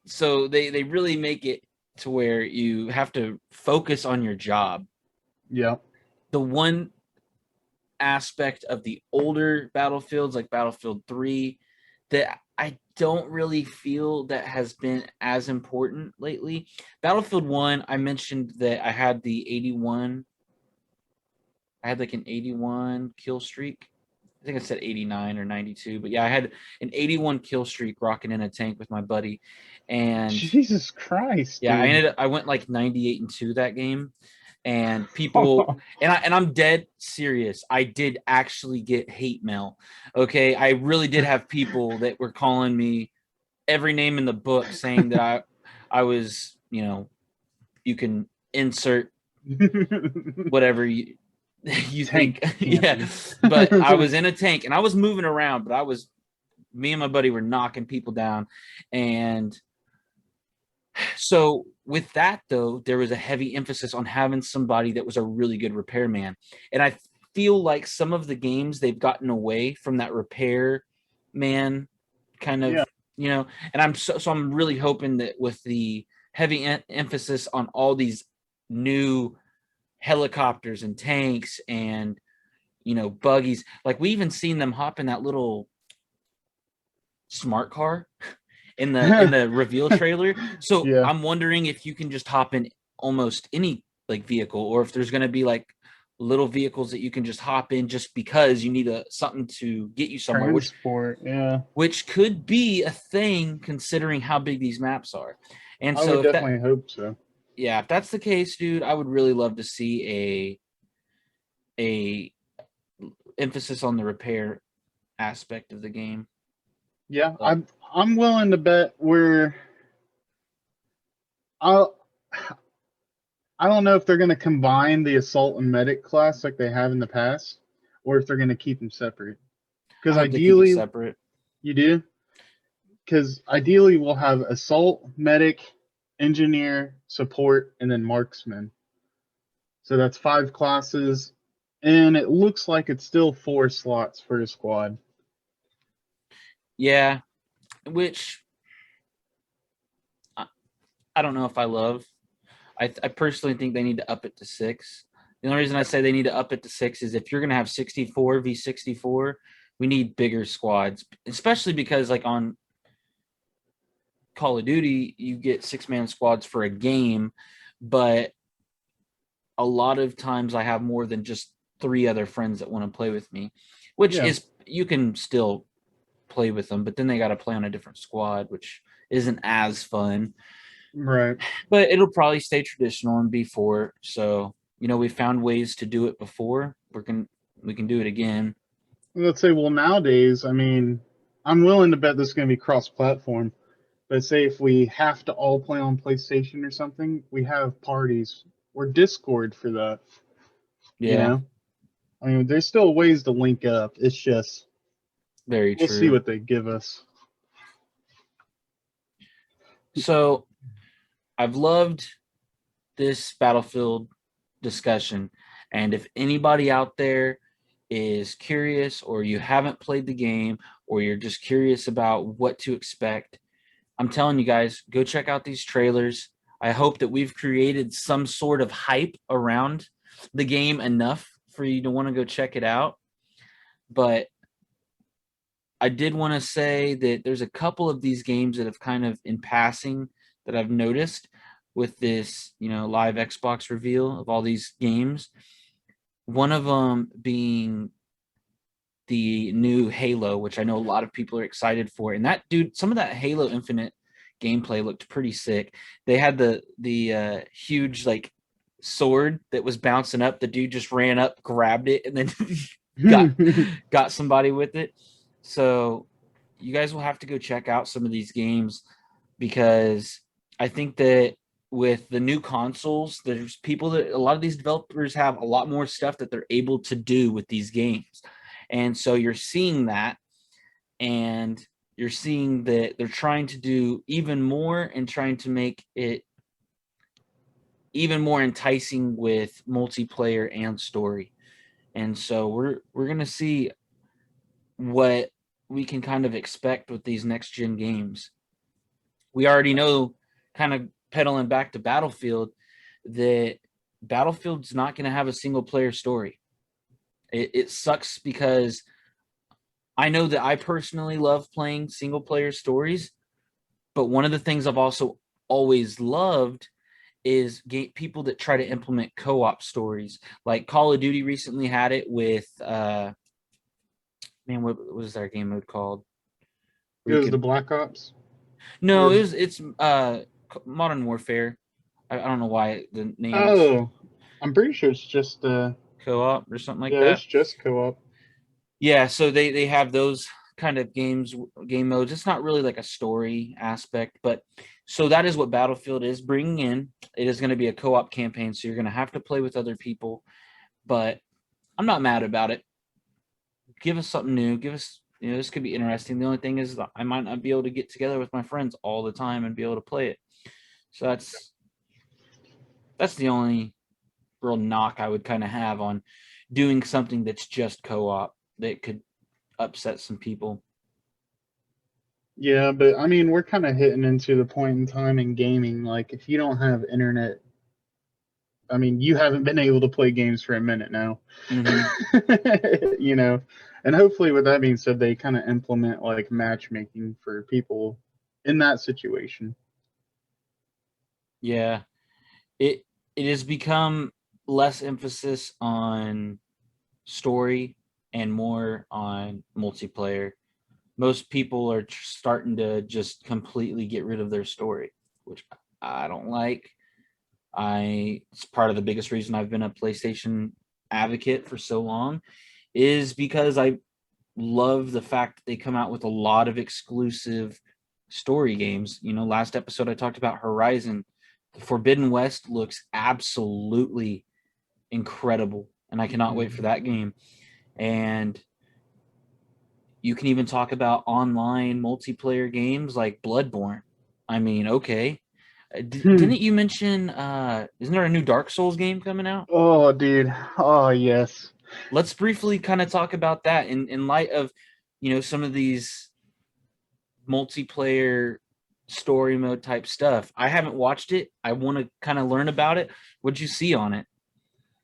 So they really make it to where you have to focus on your job. Yeah. The one aspect of the older battlefields, like Battlefield 3, that I don't really feel that has been as important lately. Battlefield 1, I mentioned that I had the 81. I had like an 81 kill streak. I think I said 89 or 92, but yeah, I had an 81 kill streak rocking in a tank with my buddy. And Jesus Christ, yeah, dude. I went like 98 and 2 that game. And people, I'm dead serious. I did actually get hate mail. Okay. I really did have people that were calling me every name in the book, saying that I was, you can insert whatever you think. Tank Yeah. champion. But I was in a tank and I was moving around, but me and my buddy were knocking people down. And so with that, though, there was a heavy emphasis on having somebody that was a really good repairman. And I feel like some of the games, they've gotten away from that repair man kind Yeah. of, and I'm really hoping that with the heavy emphasis on all these new helicopters and tanks and, buggies, like we even seen them hop in that little smart car in the reveal trailer. So Yeah. I'm wondering if you can just hop in almost any like vehicle, or if there's going to be like little vehicles that you can just hop in just because you need something to get you somewhere, Transport. Yeah. which could be a thing considering how big these maps are. And I so would definitely hope so. if that's the case, dude, I would really love to see a emphasis on the repair aspect of the game. Yeah, But I'm willing to bet I'll I don't know if they're going to combine the assault and medic class like they have in the past, or if they're going to keep them separate. I Because hope they keep it ideally, separate. you do. Because ideally, we'll have assault, medic, engineer, support, and then marksman. So that's 5 classes, and it looks like it's still 4 slots for a squad. Yeah, which I don't know if I love. I personally think they need to up it to 6. The only reason I say they need to up it to 6 is if you're going to have 64 v 64, we need bigger squads, especially because like on Call of Duty, you get 6-man squads for a game, but a lot of times I have more than just 3 other friends that want to play with me, which Yeah, is, you can still play with them, but then they got to play on a different squad, which isn't as fun. right. But it'll probably stay traditional and be 4. So, we found ways to do it before. We can do it again. Let's say, well, nowadays, I mean, I'm willing to bet this is going to be cross-platform. But say if we have to all play on PlayStation or something, we have parties or Discord for that. You Yeah, know, I mean, there's still ways to link up. It's just very we'll see true. what they give us. So, I've loved this Battlefield discussion. And if anybody out there is curious, or you haven't played the game, or you're just curious about what to expect, I'm telling you guys, go check out these trailers. I hope that we've created some sort of hype around the game enough for you to want to go check it out. But I did want to say that there's a couple of these games that have kind of in passing that I've noticed with this, live Xbox reveal of all these games. One of them being the new Halo, which I know a lot of people are excited for. And that, dude, some of that Halo Infinite gameplay looked pretty sick. They had the huge like sword that was bouncing up. The dude just ran up, grabbed it, and then got somebody with it. So you guys will have to go check out some of these games, because I think that with the new consoles, there's people that a lot of these developers have a lot more stuff that they're able to do with these games. And so you're seeing that, and you're seeing that they're trying to do even more and trying to make it even more enticing with multiplayer and story. And so we're going to see what we can kind of expect with these next gen games. We already know, kind of pedaling back to Battlefield, that Battlefield's not going to have a single player story. It sucks, because I know that I personally love playing single player stories, but one of the things I've also always loved is people that try to implement co-op stories. Like Call of Duty recently had it with what was their game mode called? It was the Black Ops. No, it's Modern Warfare. I don't know why the name. Oh, I'm pretty sure it's just co-op or something like that. Yeah, it's just co-op. Yeah, so they have those kind of game modes. It's not really like a story aspect, but so that is what Battlefield is bringing in. It is going to be a co-op campaign, so you're going to have to play with other people, but I'm not mad about it. Give us something new. Give us, this could be interesting. The only thing is that I might not be able to get together with my friends all the time and be able to play it. So that's the only real knock I would kind of have on doing something that's just co-op that could upset some people. Yeah, but I mean, we're kind of hitting into the point in time in gaming. Like, if you don't have internet, I mean, you haven't been able to play games for a minute now. Mm-hmm. And hopefully, with that being said, they kind of implement like matchmaking for people in that situation. Yeah, it has become less emphasis on story and more on multiplayer. Most people are starting to just completely get rid of their story, which I don't like. It's part of the biggest reason I've been a PlayStation advocate for so long, is because I love the fact that they come out with a lot of exclusive story games. Last episode I talked about Horizon. The Forbidden West looks absolutely incredible, and I cannot wait for that game. And you can even talk about online multiplayer games like Bloodborne. I mean, okay. Didn't you mention, isn't there a new Dark Souls game coming out? Oh, dude. Oh, yes. Let's briefly kind of talk about that in light of, some of these multiplayer story mode type stuff. I haven't watched it. I want to kind of learn about it. What'd you see on it?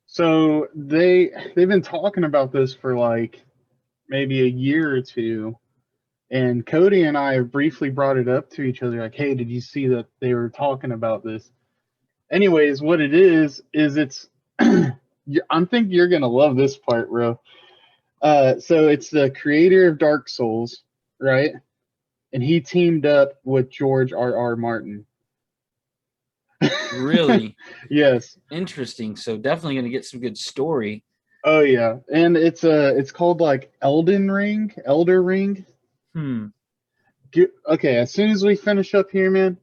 So they've been talking about this for like maybe a year or two. And Cody and I briefly brought it up to each other, like, hey, did you see that they were talking about this? Anyways, what it is it's I'm thinking you're gonna love this part, bro. So it's the creator of Dark Souls, right? And he teamed up with George R.R. Martin. Really? Yes. Interesting. So definitely going to get some good story. Oh yeah, and it's called like Elder Ring. Okay, as soon as we finish up here, man,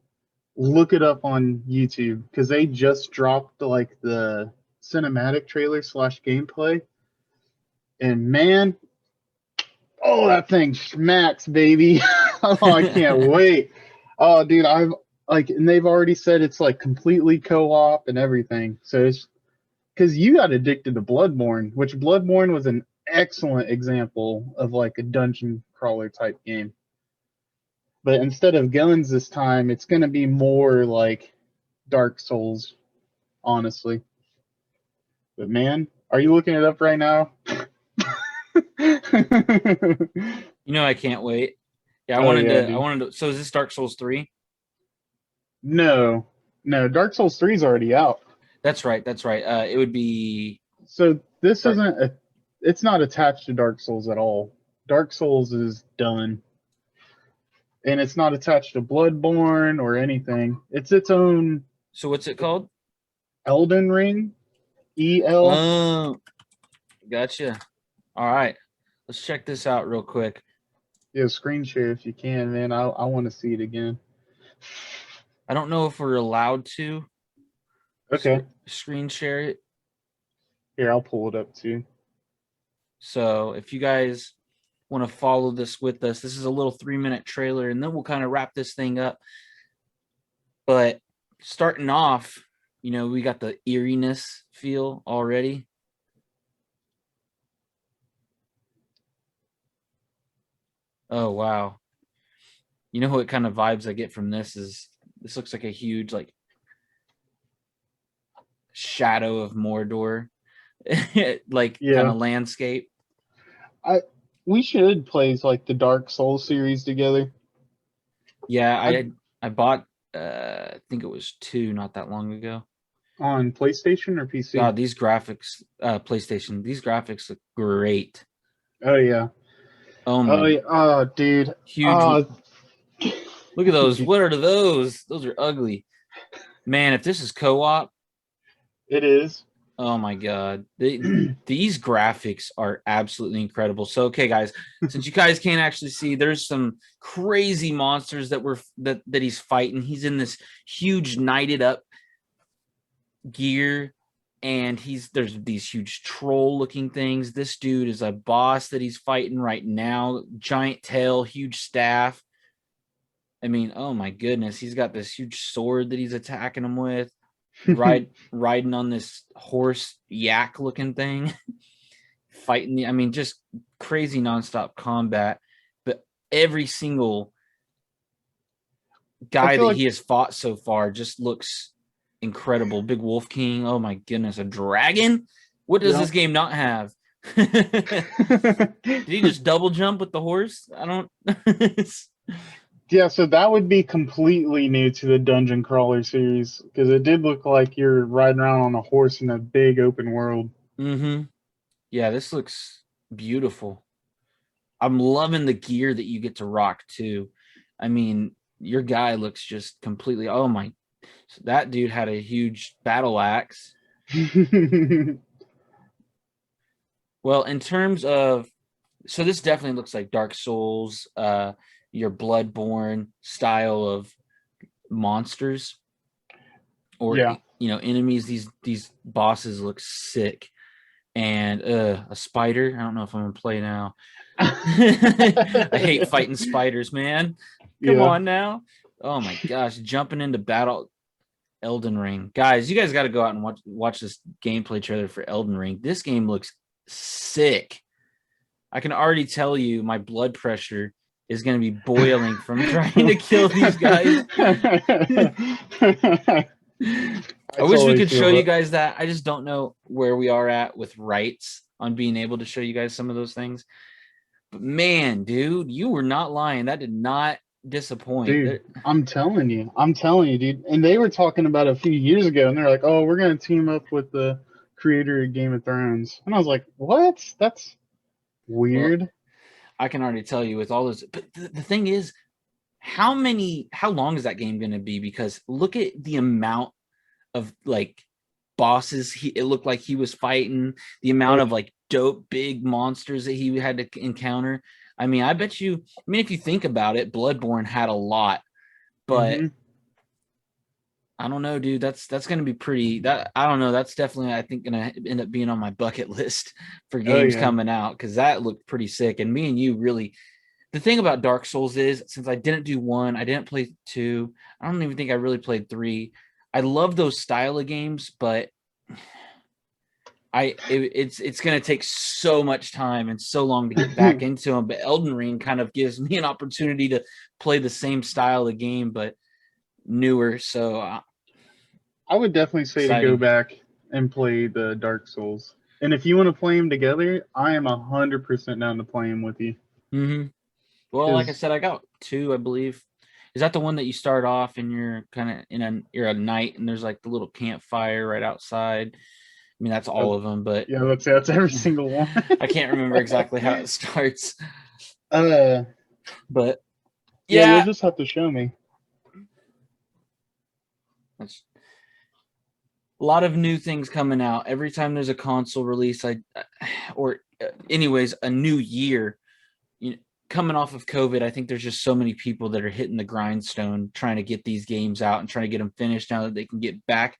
look it up on YouTube, because they just dropped like the cinematic trailer / gameplay, and man, oh, that thing smacks, baby. Oh, I can't wait. Oh, dude, I've like, and they've already said it's like completely co-op and everything. So it's because you got addicted to Bloodborne, which Bloodborne was an excellent example of like a dungeon crawler type game. But instead of guns this time, it's going to be more like Dark Souls, honestly. But man, are you looking it up right now? I can't wait. Yeah, I wanted to. So is this Dark Souls 3? No, Dark Souls 3 is already out. That's right. It would be. So this it's not attached to Dark Souls at all. Dark Souls is done. And it's not attached to Bloodborne or anything. It's its own. So what's it called? Elden Ring, EL. Oh, gotcha. All right, let's check this out real quick. Yeah, screen share if you can, man. I want to see it again. I don't know if we're allowed to Okay. screen share it. Here, I'll pull it up too. So if you guys want to follow this with us, this is a little 3-minute trailer, and then we'll kind of wrap this thing up. But starting off, we got the eeriness feel already. Oh, wow. You know what kind of vibes I get from this is this looks like a huge like shadow of Mordor, like kind of landscape. We should play like the Dark Souls series together. Yeah, I bought I think it was 2 not that long ago. On PlayStation or PC? God, these graphics, PlayStation, these graphics look great. Oh yeah. Oh my. Yeah. Oh, dude. Huge. Look at those. What are those? Those are ugly. Man, if this is co-op. It is. Oh my God. These graphics are absolutely incredible. So, okay, guys, since you guys can't actually see, there's some crazy monsters that he's fighting. He's in this huge knighted up gear, and there's these huge troll looking things. This dude is a boss that he's fighting right now. Giant tail, huge staff. I mean, oh my goodness, he's got this huge sword that he's attacking him with. Riding on this horse yak looking thing. Fighting I mean, just crazy nonstop combat. But every single guy that he has fought so far just looks incredible. Big Wolf King. Oh my goodness, a dragon? What does this game not have? Did he just double jump with the horse? I don't. Yeah, so that would be completely new to the Dungeon Crawler series because it did look like you're riding around on a horse in a big open world. Mm-hmm. Yeah, this looks beautiful. I'm loving the gear that you get to rock too. I mean, your guy looks just completely. Oh my! So that dude had a huge battle axe. Well, in terms of, so this definitely looks like Dark Souls, your Bloodborne style of monsters, or enemies. These bosses look sick, and a spider. I don't know if I'm gonna play now. I hate fighting spiders, man. Come on now. Oh my gosh, jumping into battle. Elden Ring, guys, you guys got to go out and watch this gameplay trailer for Elden Ring. This game looks sick. I can already tell you my blood pressure is going to be boiling from trying to kill these guys. I wish we could show you guys that. I just don't know where we are at with rights on being able to show you guys some of those things. But man, dude, you were not lying. That did not disappoint. Dude, I'm telling you, dude. And they were talking about it a few years ago, and they're like, "Oh, we're gonna team up with the creator of Game of Thrones." And I was like, "What? That's weird." Well, I can already tell you with all those. But the thing is, how long is that game going to be? Because look at the amount of like bosses it looked like he was fighting, the amount of like dope big monsters that he had to encounter. I mean, I bet you, if you think about it, Bloodborne had a lot, but I don't know, dude. That's going to be pretty. I don't know. That's definitely, I think, going to end up being on my bucket list for games coming out, because that looked pretty sick. And me and you really, the thing about Dark Souls is, since I didn't do 1, I didn't play 2. I don't even think I really played 3. I love those style of games, but it's going to take so much time and so long to get back into them. But Elden Ring kind of gives me an opportunity to play the same style of game, but newer. So I would definitely say to go back and play the Dark Souls. And if you want to play them together, I am 100% down to play them with you. Mm-hmm. Well, like I said, I got 2, I believe. Is that the one that you start off and you're kind of you're a knight and there's like the little campfire right outside? I mean, that's all of them, but yeah, that's every single one. I can't remember exactly how it starts. But yeah, you'll just have to show me. a lot of new things coming out. Every time there's a console release, or anyways, a new year, you know, coming off of COVID, I think there's just so many people that are hitting the grindstone trying to get these games out and trying to get them finished now that they can get back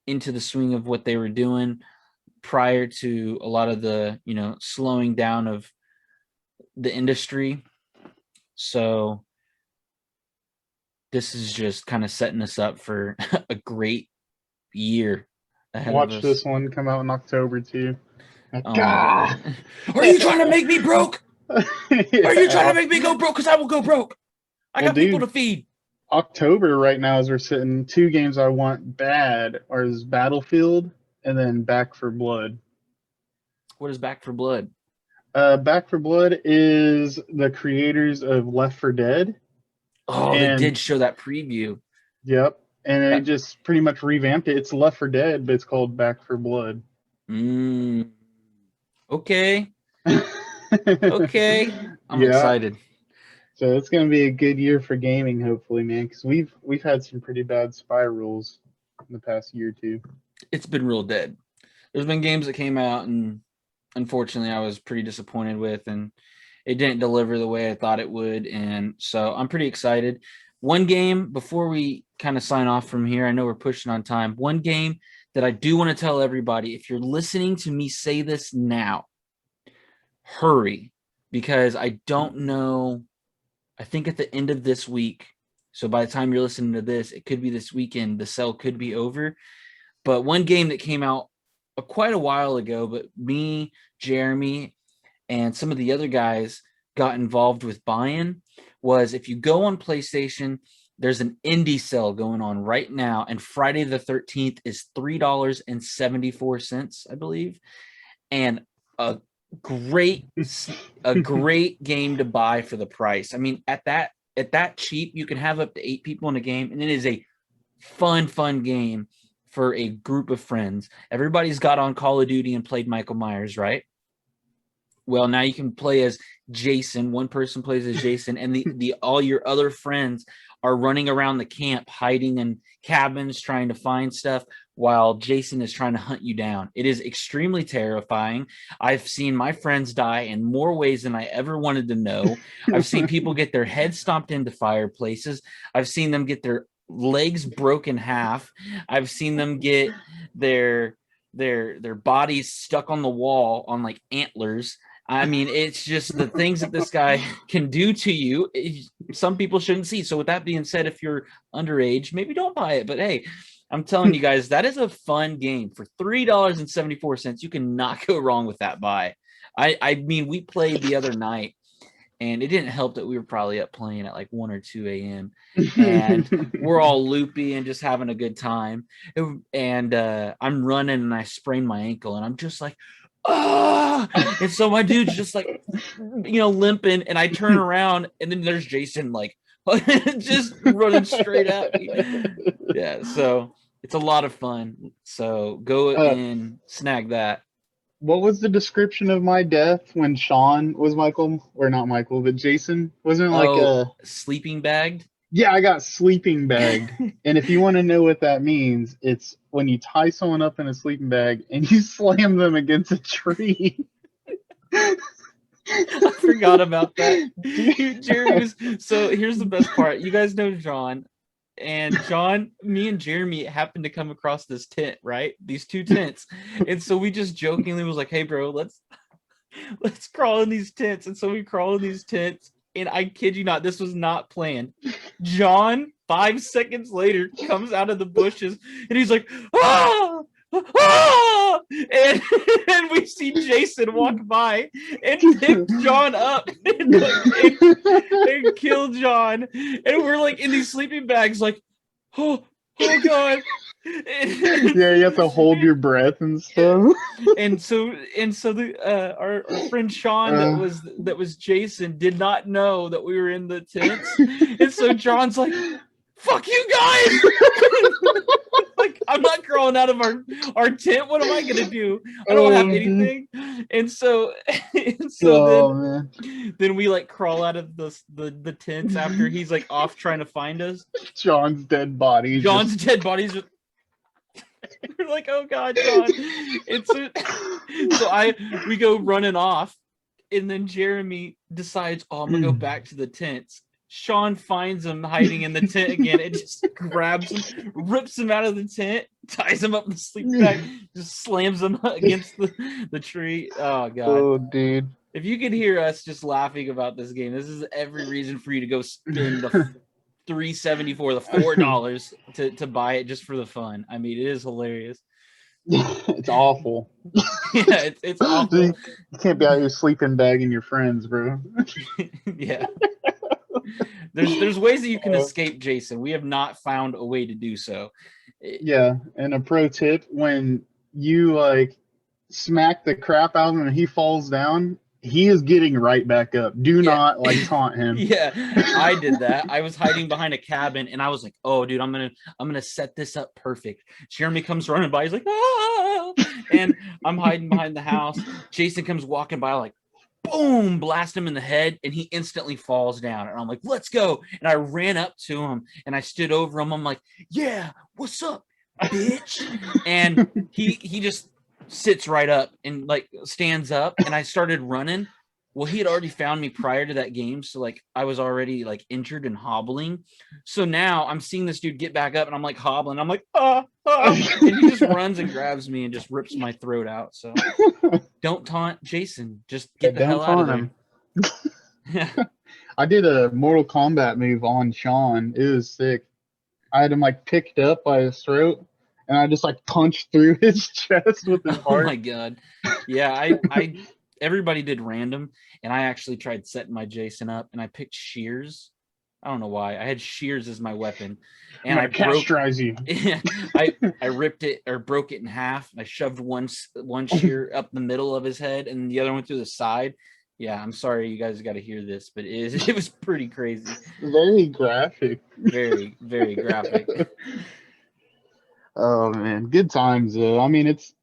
into the swing of what they were doing prior to a lot of the, slowing down of the industry. So this is just kind of setting us up for a great year ahead of Watch us. this one come out in October too. Oh my God. Are you trying to make me broke? Yeah. Are you trying to make me go broke? Because I will go broke. I got people to feed. October right now, as we're sitting, 2 games I want bad are Battlefield and then Back for Blood. What is Back for Blood? Back for Blood is the creators of Left 4 Dead. Oh, they did show that preview. Yep. And they just pretty much revamped it. It's Left 4 Dead, but it's called Back for Blood. Okay. Okay. I'm excited. So it's going to be a good year for gaming, hopefully, man, because we've had some pretty bad spirals in the past year or two. It's been real dead. There's been games that came out, and unfortunately, I was pretty disappointed with, and it didn't deliver the way I thought it would. And so I'm pretty excited. One game before we kind of sign off from here, I know we're pushing on time. One game that I do want to tell everybody, if you're listening to me say this now, hurry, because I don't know. I think at the end of this week, so by the time you're listening to this, it could be this weekend, the sale could be over. But one game that came out quite a while ago, but me, Jeremy, and some of the other guys got involved with buying, was if you go on PlayStation, there's an indie sale going on right now, and Friday the 13th is $3.74, I believe, and a great game to buy for the price. I mean, at that cheap, you can have up to 8 people in a game, and it is a fun game for a group of friends. Everybody's got on Call of Duty and played Michael Myers, right? Well, now you can play as Jason. One person plays as Jason, and the all your other friends are running around the camp, hiding in cabins, trying to find stuff, while Jason is trying to hunt you down. It is extremely terrifying. I've seen my friends die in more ways than I ever wanted to know. I've seen people get their heads stomped into fireplaces. I've seen them get their legs broken half. I've seen them get their bodies stuck on the wall on like antlers. I mean, it's just the things that this guy can do to you. Some people shouldn't see. So with that being said, if you're underage, maybe don't buy it. But hey, I'm telling you guys, that is a fun game for $3.74. You cannot go wrong with that buy. I mean, we played the other night, and it didn't help that we were probably up playing at like 1 or 2 a.m. and we're all loopy and just having a good time. And I'm running and I sprained my ankle, and I'm just like, ah! And so my dude's just like, limping, and I turn around, and then there's Jason like just running straight at me. Yeah, so it's a lot of fun. So go and snag that. What was the description of my death when Sean was Michael, or not Michael, but Jason? Wasn't it like a sleeping bagged? Yeah, I got sleeping bagged. And if you want to know what that means, it's when you tie someone up in a sleeping bag and you slam them against a tree. I forgot about that. Jeremy so here's the best part. You guys know John. And John, me and Jeremy happened to come across this tent, right? These 2 tents. And so we just jokingly was like, hey bro, let's crawl in these tents. And so we crawl in these tents. And I kid you not, this was not planned. John, 5 seconds later, comes out of the bushes and he's like, ah! Ah! And we see Jason walk by and pick John up and kill John. And we're like in these sleeping bags, like, oh God. Yeah, you have to hold your breath and stuff. And so the our friend Sean that was Jason did not know that we were in the tents. And so John's like, fuck you guys. Like, I'm not crawling out of our tent. What am I gonna do? I don't have anything. And so then we like crawl out of the tents after he's like off trying to find us. John's dead body. John's dead body's just We're like, oh God, Sean. We go running off, and then Jeremy decides, oh, I'm gonna go back to the tents. Sean finds him hiding in the tent again. It just grabs him, rips him out of the tent, ties him up in the sleeping bag, just slams him against the tree. Oh God. Oh, dude. If you could hear us just laughing about this game, this is every reason for you to go spend the $3.74, the $4 to buy it just for the fun. I mean, it is hilarious. It's awful. Yeah, it's awful. You can't be out here sleeping bagging your friends, bro. Yeah. There's ways that you can escape Jason. We have not found a way to do so. Yeah, and a pro tip, when you like smack the crap out of him and he falls down, he is getting right back up. Do not like taunt him. Yeah, I did that. I was hiding behind a cabin and I was like, oh dude, I'm gonna set this up perfect. Jeremy comes running by, he's like, ah, and I'm hiding behind the house. Jason comes walking by, like, boom, blast him in the head, and he instantly falls down. And I'm like, let's go. And I ran up to him and I stood over him. I'm like, yeah, what's up, bitch? And he just sits right up and like stands up, and I started running. Well, he had already found me prior to that game, so like I was already like injured and hobbling. So now I'm seeing this dude get back up, and I'm like hobbling. I'm like, and he just runs and grabs me and just rips my throat out. So don't taunt Jason. Just get the hell out of there. Yeah. I did a Mortal Kombat move on Sean. It was sick. I had him like picked up by his throat, and I just like punched through his chest with his heart. Oh my God. Yeah, I everybody did random, and I actually tried setting my Jason up, and I picked shears. I don't know why. I had shears as my weapon, and I castrize you. I ripped it or broke it in half. I shoved one shear up the middle of his head, and the other one through the side. Yeah, I'm sorry you guys got to hear this, but it was pretty crazy. Very graphic. Very, very graphic. Oh man, good times though. I mean, it's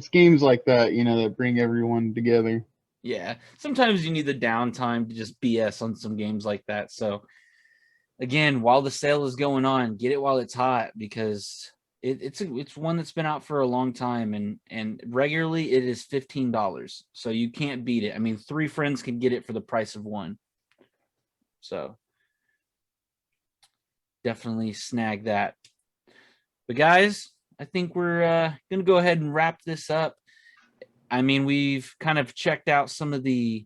games like that, that bring everyone together. Yeah, sometimes you need the downtime to just BS on some games like that. So again, while the sale is going on, get it while it's hot, because it's one that's been out for a long time, and regularly it is $15. So you can't beat it. I mean, 3 friends can get it for the price of 1. So definitely snag that. But guys, I think we're gonna go ahead and wrap this up. I mean, we've kind of checked out some of these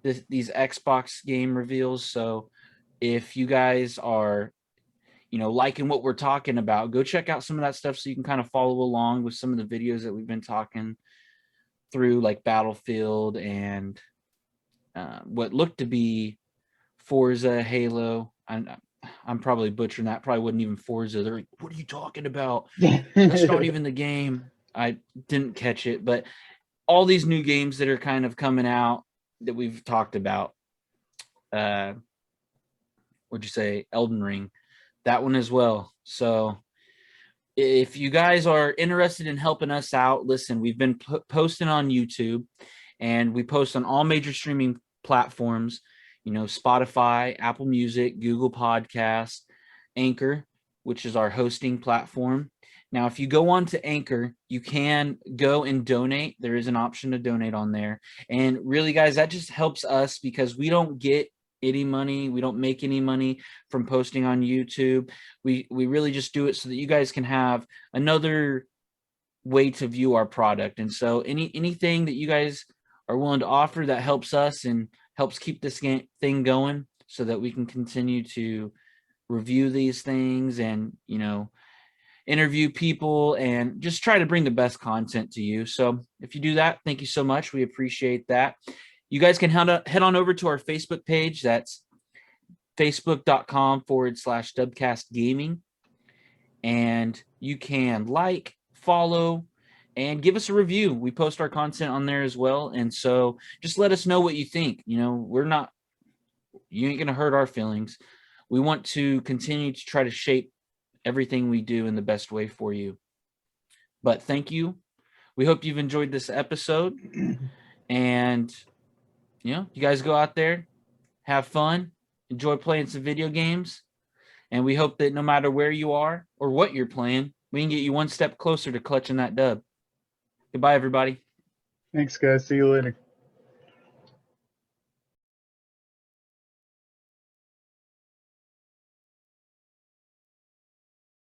Xbox game reveals. So if you guys are, liking what we're talking about, go check out some of that stuff so you can kind of follow along with some of the videos that we've been talking through, like Battlefield and what looked to be Forza, Halo. I'm probably butchering that. Probably wasn't even Forza. They're like, what are you talking about? That's not even the game. I didn't catch it, but all these new games that are kind of coming out that we've talked about. What'd you say? Elden Ring, that one as well. So if you guys are interested in helping us out, listen, we've been posting on YouTube, and we post on all major streaming platforms, Spotify, Apple Music, Google Podcasts, Anchor, which is our hosting platform. Now, if you go on to Anchor, you can go and donate. There is an option to donate on there. And really, guys, that just helps us, because we don't get any money. We don't make any money from posting on YouTube. We really just do it so that you guys can have another way to view our product. And so anything that you guys are willing to offer that helps us and helps keep this thing going, so that we can continue to review these things and, interview people and just try to bring the best content to you. So if you do that, thank you so much. We appreciate that. You guys can head on over to our Facebook page. That's facebook.com/Dubkast Gaming. And you can like, follow, and give us a review. We post our content on there as well. And so just let us know what you think. You ain't going to hurt our feelings. We want to continue to try to shape everything we do in the best way for you. But thank you. We hope you've enjoyed this episode. And, you guys go out there, have fun, enjoy playing some video games. And we hope that no matter where you are or what you're playing, We can get you one step closer to clutching that dub. Goodbye, everybody. Thanks, guys. See you later.